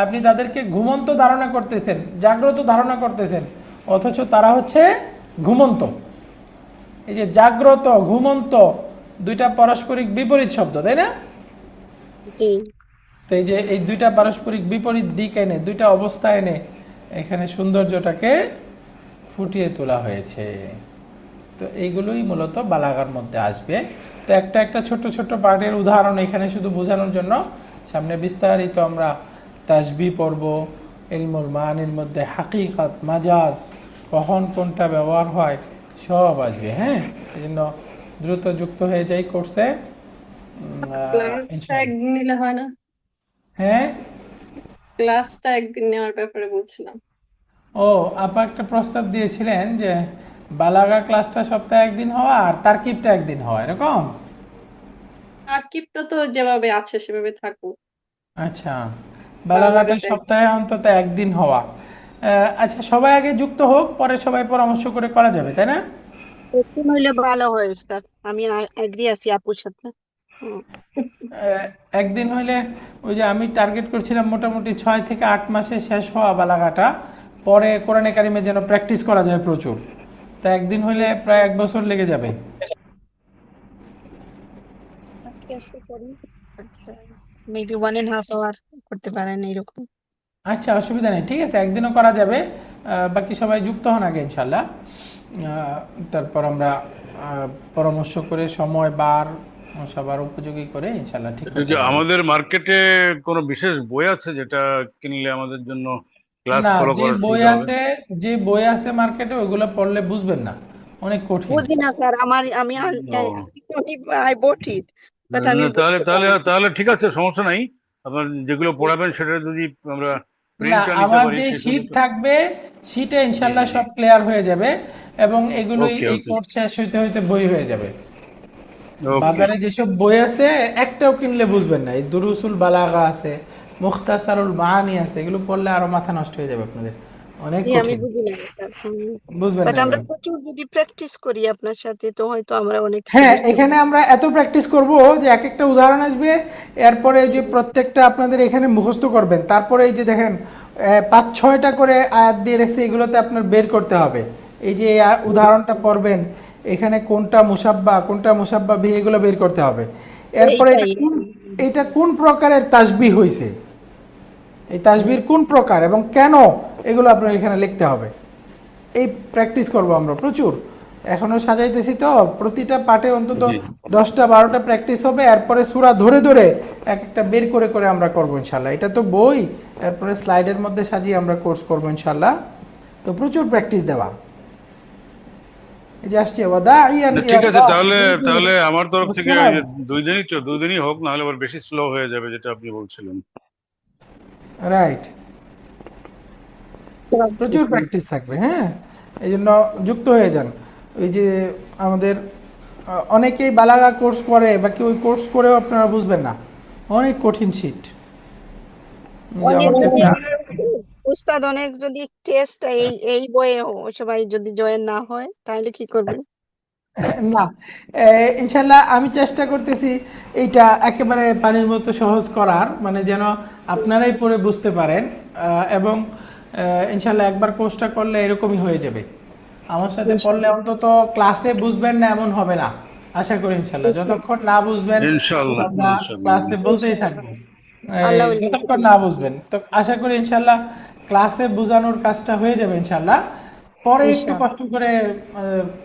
আপনি তাদেরকে ঘুমন্ত ধারণা করতেছেন, জাগ্রত ধারণা করতেছেন, অথচ তারা হচ্ছে ঘুমন্ত। এই যে জাগ্রত ঘুমন্ত দুইটা পারস্পরিক বিপরীত শব্দ, তাই না? তো এই যে এই দুইটা পারস্পরিক বিপরীত দিক এনে, দুইটা অবস্থা এনে এখানে সৌন্দর্যটাকে ফুটিয়ে তোলা হয়েছে। তো এইগুলোই মূলত বালাগার মধ্যে আসবে। তো একটা একটা ছোট ছোট পার্টের উদাহরণ এখানে শুধু বোঝানোর জন্য, সামনে বিস্তারিত আমরা তাসবিহ পড়ব, ইলমুল মানির মধ্যে হাকিকাত, মাজাজ, কখন কোনটা ব্যবহার হয় সব আসবে। হ্যাঁ, এই জন্য দ্রুত যুক্ত হয়ে যাই কোর্সে ক্লাসটা ইনশাআল্লাহ। একদিন নিলে হয় না? হ্যাঁ, ক্লাসটা একদিন নেওয়ার ব্যাপারে বলছিলাম। ও আপা একটা প্রস্তাব দিয়েছিলেন যে বালাগা ক্লাসটা সপ্তাহে একদিন হওয়া আর তারকিবটা একদিন হওয়া, এরকম। তারকিবটা তো যেভাবে আছে সেভাবে থাকুক, আচ্ছা, বালাগাটা বালাগাটা সপ্তাহে অন্তত একদিন হওয়া। আচ্ছা, সবাই আগে যুক্ত হোক, পরে সবাই পরামর্শ করে করা যাবে, তাই না? একদিন হইলে ভালো হয় উস্তাদ, আমি এগ্রি আছি আপুর সাথে। হুম। একদিন হইলে ওই যে আমি টার্গেট করছিলাম মোটামুটি 6 থেকে 8 মাসে শেষ হওয়া বালাগাটা, পরে কোরআনে কারিমে যেন প্র্যাকটিস করা যায় প্রচুর। তা একদিন হইলে প্রায় 1 বছর লেগে যাবে। আস্তে আস্তে করি, মেবি 1.5 hour করতে পারেন এরকম। আচ্ছা, অসুবিধা নেই, ঠিক আছে, একদিনও করা যাবে। বাকি সবাই যুক্ত হন আগে ইনশাল্লাহ। তারপর আমরা পরামর্শ করে সময় বার সবার উপযোগী করে ইনশাল্লাহ ঠিক এটা করতে যে পারবো। আমাদের মার্কেটে কোনো বিশেষ বই আছে যেটা কিনলে আমাদের জন্য ক্লাস না, ফলো যে করার বই সুবিধা হবে? আছে, যে বই আছে মার্কেটে ওইগুলো পড়লে বুঝবেন না, অনেক কঠিন। বুঝি না স্যার, আমি ও, আই বট ইট, বাট আমি তাহলে বুঝতে তাহলে পারি না। তাহলে ঠিক আছে, সমস্যা নাই। আপনার যেগুলো পড়াবেন সেটা যদি আমরা না, প্রিন্টটা নিতে আমার পারি যে সেই শীট সুবিধা। থাকবে শীটে জি ইনশাল্লাহ জি জি, সব ক্লিয়ার হয়ে যাবে, এবং এগুলোই ওকে এই ওকে কোর্স শেষ হইতে হইতে বই হয়ে যাবে। ওকে। বাজারে যেসব বই আছে একটাও কিনলে বুঝবেন না। এই দুরুসুল বালাগা আছে, মুখতাসারুল মাআনি আছে, এগুলো পড়লে আরো মাথা নষ্ট হয়ে যাবে আপনাদের, অনেক জি, আমি কঠিন, বুঝি না উস্তাদ। বুঝবেন বাট না আমরা এগুলো। প্রচুর যদি প্র্যাকটিস করি আপনার সাথে, তো হয়তো আমরা অনেক কিছু হ্যাঁ, বুঝতে এখানে পারবো। আমরা এত প্র্যাকটিস করব যে এক একটা উদাহরণ আসবে, এরপরে যে প্রত্যেকটা আপনাদের এখানে মুখস্থ করবেন, তারপরে এই যে দেখেন 5-6টা করে আয়াত দিয়ে রেখেছে, এগুলোতে আপনার বের করতে হবে। এই যে এই উদাহরণটা পড়বেন, এখানে কোনটা মুসাব্বা কোনটা মুসাব্বা বিহি, এগুলো বের করতে হবে। এরপরে এইটাই এটা কোন প্রকারের তাসবিহ হয়েছে, এই তাসবির কোন প্রকার এবং কেন, এগুলো আপনার এখানে লিখতে হবে। এই প্র্যাকটিস করব আমরা প্রচুর, এখনো সাজাইতেছি তো, প্রতিটা পার্টে অন্তত জি 10টা-12টা প্র্যাকটিস হবে, এরপরে সূরা ধরে ধরে এক একটা বের করে করে আমরা করবো ইনশাল্লাহ। এটা তো বই, এরপরে স্লাইডের মধ্যে সাজিয়ে আমরা কোর্স করবো ইনশাল্লাহ। তো প্রচুর প্র্যাকটিস দেওয়া। এই যে আসছে ওয়াদাইয়ান না, ঠিক আছে, ইলাল্লাহ তাহলে বিইজনিহি। তাহলে আমার তরফ থেকে ওই উস্তাদ, যে 2 দিনই হোক, নাহলে আবার বেশি স্লো হয়ে যাবে যেটা আপনি বলছিলেন। রাইট, প্রচুর প্র্যাকটিস থাকবে। হ্যাঁ, এই জন্য যুক্ত হয়ে যান। ওই যে আমাদের অনেকেই বালাগা কোর্স করে, বাকি ওই কোর্স করেও আপনারা বুঝবেন না, অনেক কঠিন শীট। অনেক আমার যদি কাছে উস্তাদ, অনেক যদি টেস্ট এই এই বইয়ে সবাই যদি জয়েন না হয় তাহলে কি করবেন? না, ইনশাল্লাহ আমি চেষ্টা করতেছি এইটা একেবারে পানির মতো সহজ করার, মানে যেন আপনারাই পড়ে বুঝতে পারেন। এবং ইনশাল্লাহ একবার কোর্সটা করলে এরকমই হয়ে যাবে। আমার সাথে পড়লে অন্তত ক্লাসে বুঝবেন না এমন হবে না, আশা করি ইনশাল্লাহ। যতক্ষণ না বুঝবেন ইনশাআল্লাহ আমরা ক্লাসে ইনশাআল্লাহ। বলতেই থাকবো, আল্লাহ যতক্ষণ না বুঝবেন। তো আশা করি ইনশাল্লাহ ক্লাসে বোঝানোর কাজটা হয়ে যাবে ইনশাল্লাহ। পরে একটু ইনশাআল্লাহ। কষ্ট করে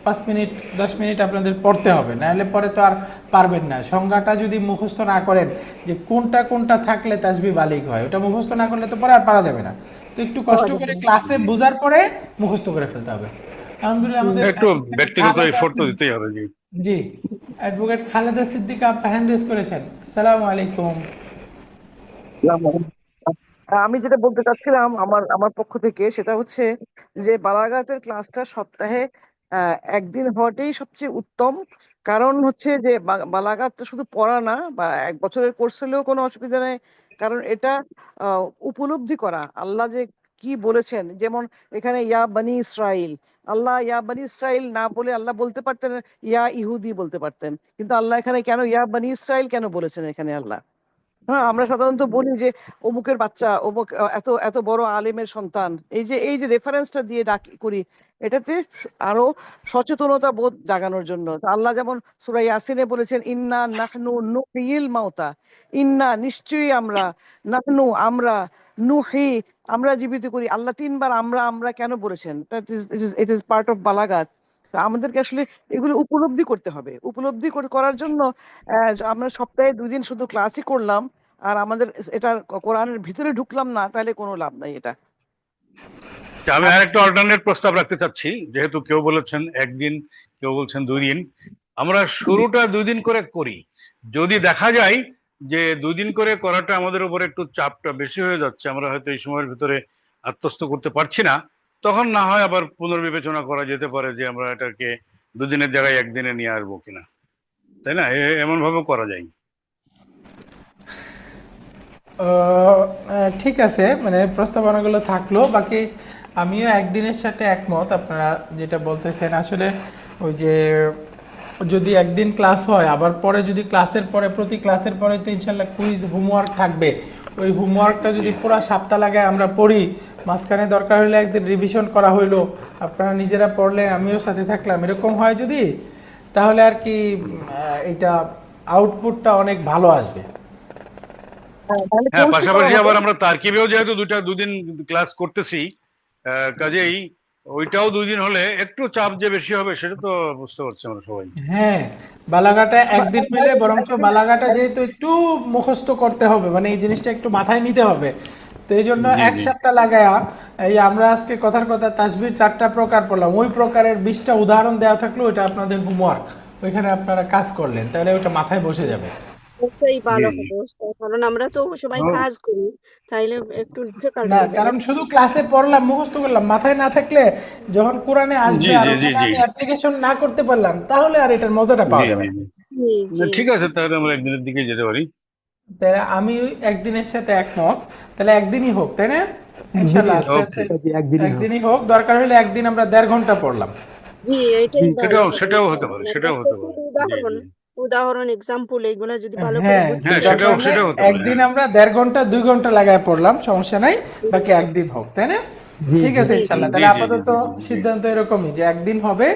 5 মিনিট 10 মিনিট আপনাদের পড়তে হবে, নাহলে পরে তো আর পারবেন না। সংজ্ঞাটা যদি মুখস্থ না করেন যে কোনটা কোনটা থাকলে তাসবিহ বালিগ হয়, ওটা মুখস্থ না করলে তো পরে আর পারা যাবে না। তো একটু কষ্ট করে ক্লাসে বোঝার পরে মুখস্থ করে ফেলতে হবে। আলহামদুলিল্লাহ, আমাদের একটু ব্যক্তিগত খালেদা এফোর্ট তো সিদ্দিক- দিতেই হবে। জি, জি, advocate Khaleda Siddika hand raise করেছেন। আসসালামু আলাইকুম। আসসালামু আলাইকুম। আমি যেটা বলতে চাচ্ছিলাম আমার আমার পক্ষ থেকে, সেটা হচ্ছে যে বালাগাতের ক্লাসটা সপ্তাহে একদিন হওয়াটাই সবচেয়ে উত্তম। কারণ হচ্ছে যে বালাগাত তো শুধু পড়া না, বা 1 বছরের কোর্স হলেও কোনো অসুবিধা নেই। কারণ এটা উপলব্ধি করা আল্লাহ যে কি বলেছেন। যেমন এখানে ইয়া বানি ইসরাইল, আল্লাহ ইয়া বানি ইসরাইল না বলে আল্লাহ বলতে পারতেন ইয়া ইহুদি বলতে পারতেন, কিন্তু আল্লাহ এখানে কেন ইয়া বানি ইসরাইল কেন বলেছেন এখানে আল্লাহ? হ্যাঁ, আমরা সাধারণত বলি যে অমুকের বাচ্চা, অমুক এত এত বড় আলেমের সন্তান। এই যে রেফারেন্সটা দিয়ে ডাকি করি, এটাতে আরো সচেতনতা বোধ জাগানোর জন্য। তো আল্লাহ যেমন সূরা ইয়াসিনে বলেছেন, ইন্না নাহনু নুহিয়িল মাউতা, ইন্না নিশ্চয়ই আমরা, নাহনু আমরা, নুহি আমরা জীবিত করি। আল্লাহ 3বার আমরা আমরা কেন বলেছেন? ইট ইজ পার্ট অফ বালাগাত। তো আমাদেরকে আসলে এগুলো উপলব্ধি করতে হবে। উপলব্ধি করার জন্য আমরা সপ্তাহে 2 দিন শুধু ক্লাসই করলাম আর আমাদের এটা কোরআনের ভিতরে ঢুকলাম না, তাহলে কোনো লাভ নাই এটা। আমি আরেকটা অল্টারনেট প্রস্তাব রাখতে চাচ্ছি, যেহেতু কেউ বলেছেন একদিন, কেউ বলছেন 2 দিন, আমরা শুরুটা 2 দিন করে করি। যদি দেখা যায় যে 2 দিন করে করাটা আমাদের উপর একটু চাপটা বেশি হয়ে যাচ্ছে, আমরা হয়তো এই সময়ের ভিতরে আত্মস্থ করতে পারছি না, তখন না হয় আবার পুনর্বিবেচনা করা যেতে পারে যে আমরা এটাকে 2 দিনের জায়গায় 1 দিনে নিয়ে আসবো কিনা, তাই না? এমন ভাবে করা যায়। ঠিক আছে, মানে প্রস্তাবনাগুলো থাকলো। বাকি আমিও একদিনের সাথে একমত আপনারা যেটা বলতেছেন। আসলে ওই যে যদি একদিন ক্লাস হয়, আবার পরে যদি ক্লাসের পরে প্রতি ক্লাসের পরে তো ইনশাল্লাহ কুইজ হোমওয়ার্ক থাকবে, ওই হোমওয়ার্কটা যদি পুরো সপ্তাহ লাগে আমরা পড়ি, মাঝখানে দরকার হলে একদিন রিভিশন করা হইলো, আপনারা নিজেরা পড়লে আমিও সাথে থাকলাম, এরকম হয় যদি, তাহলে আর কি এটা আউটপুটটা অনেক ভালো আসবে। হ্যাঁ, পাশাপাশি আবার আমরা তারকিবেও যেহেতু 2 দিন ক্লাস করতেছি, কাজেই ওইটাও 2 দিন হলে একটু চাপ যে বেশি হবে সেটা তো বুঝতে পারছি আমরা সবাই। হ্যাঁ, বালাগাটা একদিন পেলে বরঞ্চ বালাগাটা যেহেতু একটু মুখস্থ করতে হবে, মানে এই জিনিসটা একটু মাথায় নিতে হবে, তো এই জন্য এক সপ্তাহ লাগায়া এই আমরা আজকে কথার কথা তাসবির 4টা প্রকার পড়লাম, ওই প্রকারের 20টা উদাহরণ দেওয়া থাকলো, ওইটা আপনাদের হোমওয়ার্ক, ওইখানে আপনারা কাজ করলেন, তাহলে ওইটা মাথায় বসে যাবে। ওটাই ভালো হবে ওস্তাদ, কারণ আমরা তো সবাই কাজ করি, তাইলে একটু ডিফিকাল্ট না, হয়ে যাবে। কারণ শুধু ক্লাসে পড়লাম মুখস্থ করলাম, মাথায় না থাকলে যখন কোরআনে আসবে আর ওখানে আমি অ্যাপ্লিকেশন না করতে পারলাম, তাহলে আর এটার মজাটা পাওয়া যাবে না। ঠিক আছে, তাহলে আমরা একদিনের দিকে যেতে পারি। তাহলে আমি একদিনের সাথে একমত, তাহলে একদিনই হোক, তাই না? ইনশাআল্লাহ আস্তে আস্তে একদিনই হোক, দরকার হলে একদিন আমরা 1.5 ঘন্টা পড়লাম। জি, এইটাই সেটাও হতে পারে, সেটাও হতে পারে। উদাহরণ এক্সাম্পল এগুলা যদি ভালো করে হ্যাঁ, বুঝতে হ্যাঁ, দরকার সেটাও হলে হতে পারে। একদিন আমরা 1.5 ঘন্টা 2 ঘন্টা লাগায় পড়লাম, সমস্যা নাই, বাকি একদিন হোক, তাই না? ঠিক আছে ইনশাআল্লাহ, তাহলে আপাতত সিদ্ধান্ত এরকমই যে একদিন হবে।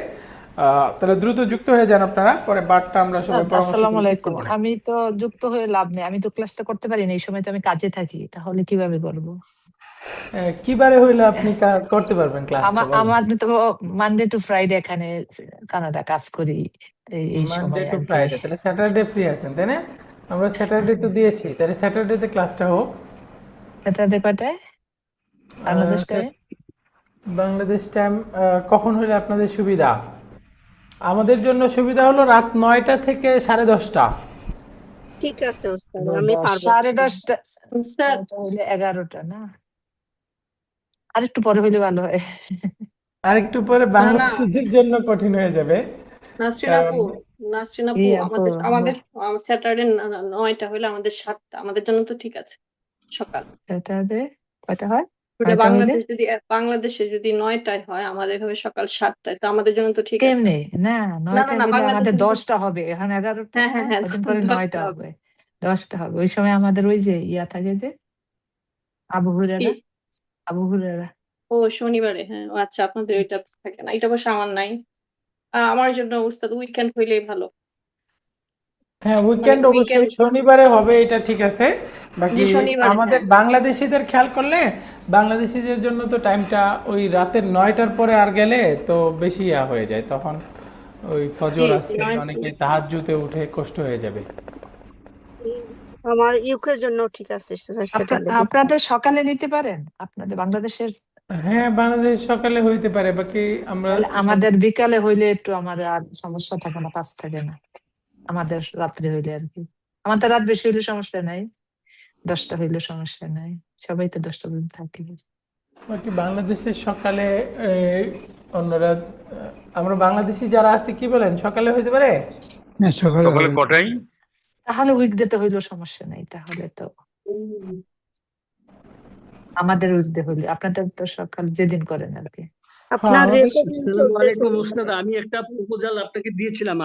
তাহলে দ্রুত যুক্ত হয়ে যান আপনারা, পরে বারটা আমরা সবাই আসসালামু আলাইকুম। আমি তো যুক্ত হয়ে লাভ নেই, আমি তো ক্লাসটা করতে পারি না, এই সময় তো আমি কাজে থাকি, তাহলে কিভাবে করব? কিবারে হইলে আপনি করতে পারবেন ক্লাসটা? আমাদের তো মানডে টু ফ্রাইডে এখানে কানাডা কাজ করি, এই মানডে সময় টু আর কি। ফ্রাইডে, তাহলে স্যাটারডে ফ্রি আছেন, তাই না? আমরা স্যাটারডে তো দিয়েছি, তাহলে স্যাটারডেতে ক্লাসটা হোক। স্যাটারডে কয়টায় বাংলাদেশ টাইম? বাংলাদেশ টাইম কখন হলে আপনাদের সুবিধা? আমাদের জন্য সুবিধা হলো রাত 9টা থেকে 10:30। ঠিক আছে ওস্তাদ, আমি পারবো। 10:30 হইলে 11টা না, আরেকটু পরে হইলে ভালো হয়। আরেকটু পরে বাংলাদেশিদের জন্য কঠিন হয়ে যাবে। নাসরিন আপু, আমাদের স্যাটারডে 9টা হলে আমাদের 7টা, আমাদের জন্য তো ঠিক আছে। সকাল স্যাটারডে কয়টা হয়? বাংলাদেশে যদি 9টায় হয়, আমাদের হবে সকাল 7টায়, তো আমাদের জন্য তো ঠিক আছে। কেমনে? না, 9টায় হলে আমাদের 10টা হবে, এখন 11টা, হ্যাঁ, কদিন পরে 9টা হবে, 10টা হবে। ওই সময় আমাদের ওই যে ইয়া থাকে যে আবু হুরায়রা। ও শনিবারে, হ্যাঁ, আচ্ছা, আপনাদের ওইটা থাকে না, এটা অবশ্য আমার নাই। আমার জন্য উস্তাদ উইকেন্ড হইলেই ভালো। হ্যাঁ, উইকেন্ড অবশ্যই শনিবারে হবে, এটা ঠিক আছে। বাকি আমাদের বাংলাদেশিদের খেয়াল করলে, বাংলাদেশিদের জন্য তো টাইমটা ওই রাতের 9টার পরে আর গেলে তো বেশি হয়ে যায়, তখন ওই ফজর আসছে, অনেকে তাহাজ্জুদে উঠে কষ্ট হয়ে যাবে। আমার ইউকের জন্য ঠিক আছে। আপনাদের সকালে নিতে পারেন আপনাদের বাংলাদেশের? হ্যাঁ, বাংলাদেশ সকালে হইতে পারে, বাকি আমরা আমাদের বিকালে হইলে একটু আমাদের আর সমস্যা থাকে না, কাজ থাকে না আমাদের রাত্রে হইলে আর কি। আমাদের রাত বেশি হইলে সমস্যা নাই, 10টা হইলে সমস্যা নাই, সবাই তো 10টা পর্যন্ত থাকে। বাকি বাংলাদেশের সকালে অন্যরা, আমরা বাংলাদেশি যারা আছি কি বলেন, সকালে হইতে পারে? সকালে কটাই? তাহলে উইকডে তে হইলেও সমস্যা নাই, তাহলে তো আমাদের উইকডে হইলে, আপনাদের তো সকাল যেদিন করেন আর কি। আসসালামু আলাইকুম ওস্তাদ, আমি একটা প্রপোজাল আপনাকে দিয়েছিলাম।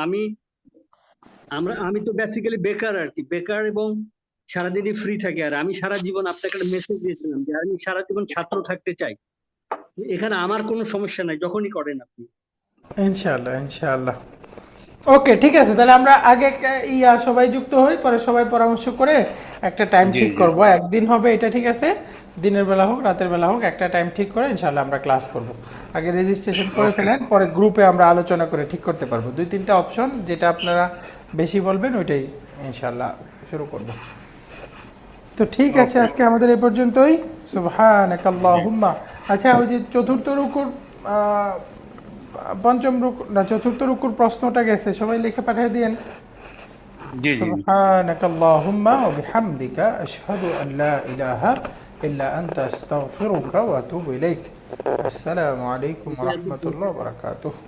আমি তো বেসিক্যালি বেকার আর কি, বেকার এবং সারাদিনই ফ্রি থাকি। আর আমি সারা জীবন আপনাকে একটা মেসেজ দিয়েছিলাম যে আমি সারা জীবন ছাত্র থাকতে চাই। এখানে আমার কোনো সমস্যা নাই, যখনই করেন আপনি। ইনশাআল্লাহ ইনশাআল্লাহ। ওকে, ঠিক আছে, তাহলে আমরা আগে সবাই যুক্ত হই, পরে সবাই পরামর্শ করে একটা টাইম জি ঠিক জি করব। একদিন হবে এটা, ঠিক আছে, দিনের বেলা হোক রাতের বেলা হোক, একটা টাইম ঠিক করে ইনশাল্লাহ আমরা ক্লাস করব। আগে রেজিস্ট্রেশন করে ওকে ফেলেন, পরে গ্রুপে আমরা আলোচনা করে ঠিক করতে পারবো। 2-3টা অপশন, যেটা আপনারা বেশি বলবেন ওইটাই ইনশাল্লাহ শুরু করব। তো ঠিক আছে, ওকে আজকে আমাদের এই পর্যন্তই। জি সুবহানাকাল্লাহুম্মা। আচ্ছা, ওই যে চতুর্থ রুকুর পঞ্চম রুকু না, চতুর্থ রুকুর প্রশ্নটা গেছে, সবাই লিখে পাঠিয়ে দিয়েন। জি জি সুবহানাকাল্লাহুম্মা ওয়া বিহামদিকা আশহাদু আন লা ইলাহা ইল্লা আনতা আস্তাগফিরুকা ওয়া আতুবু ইলাইক। আসসালামু আলাইকুম ওয়া রাহমাতুল্লাহি ওয়া বারাকাতুহু।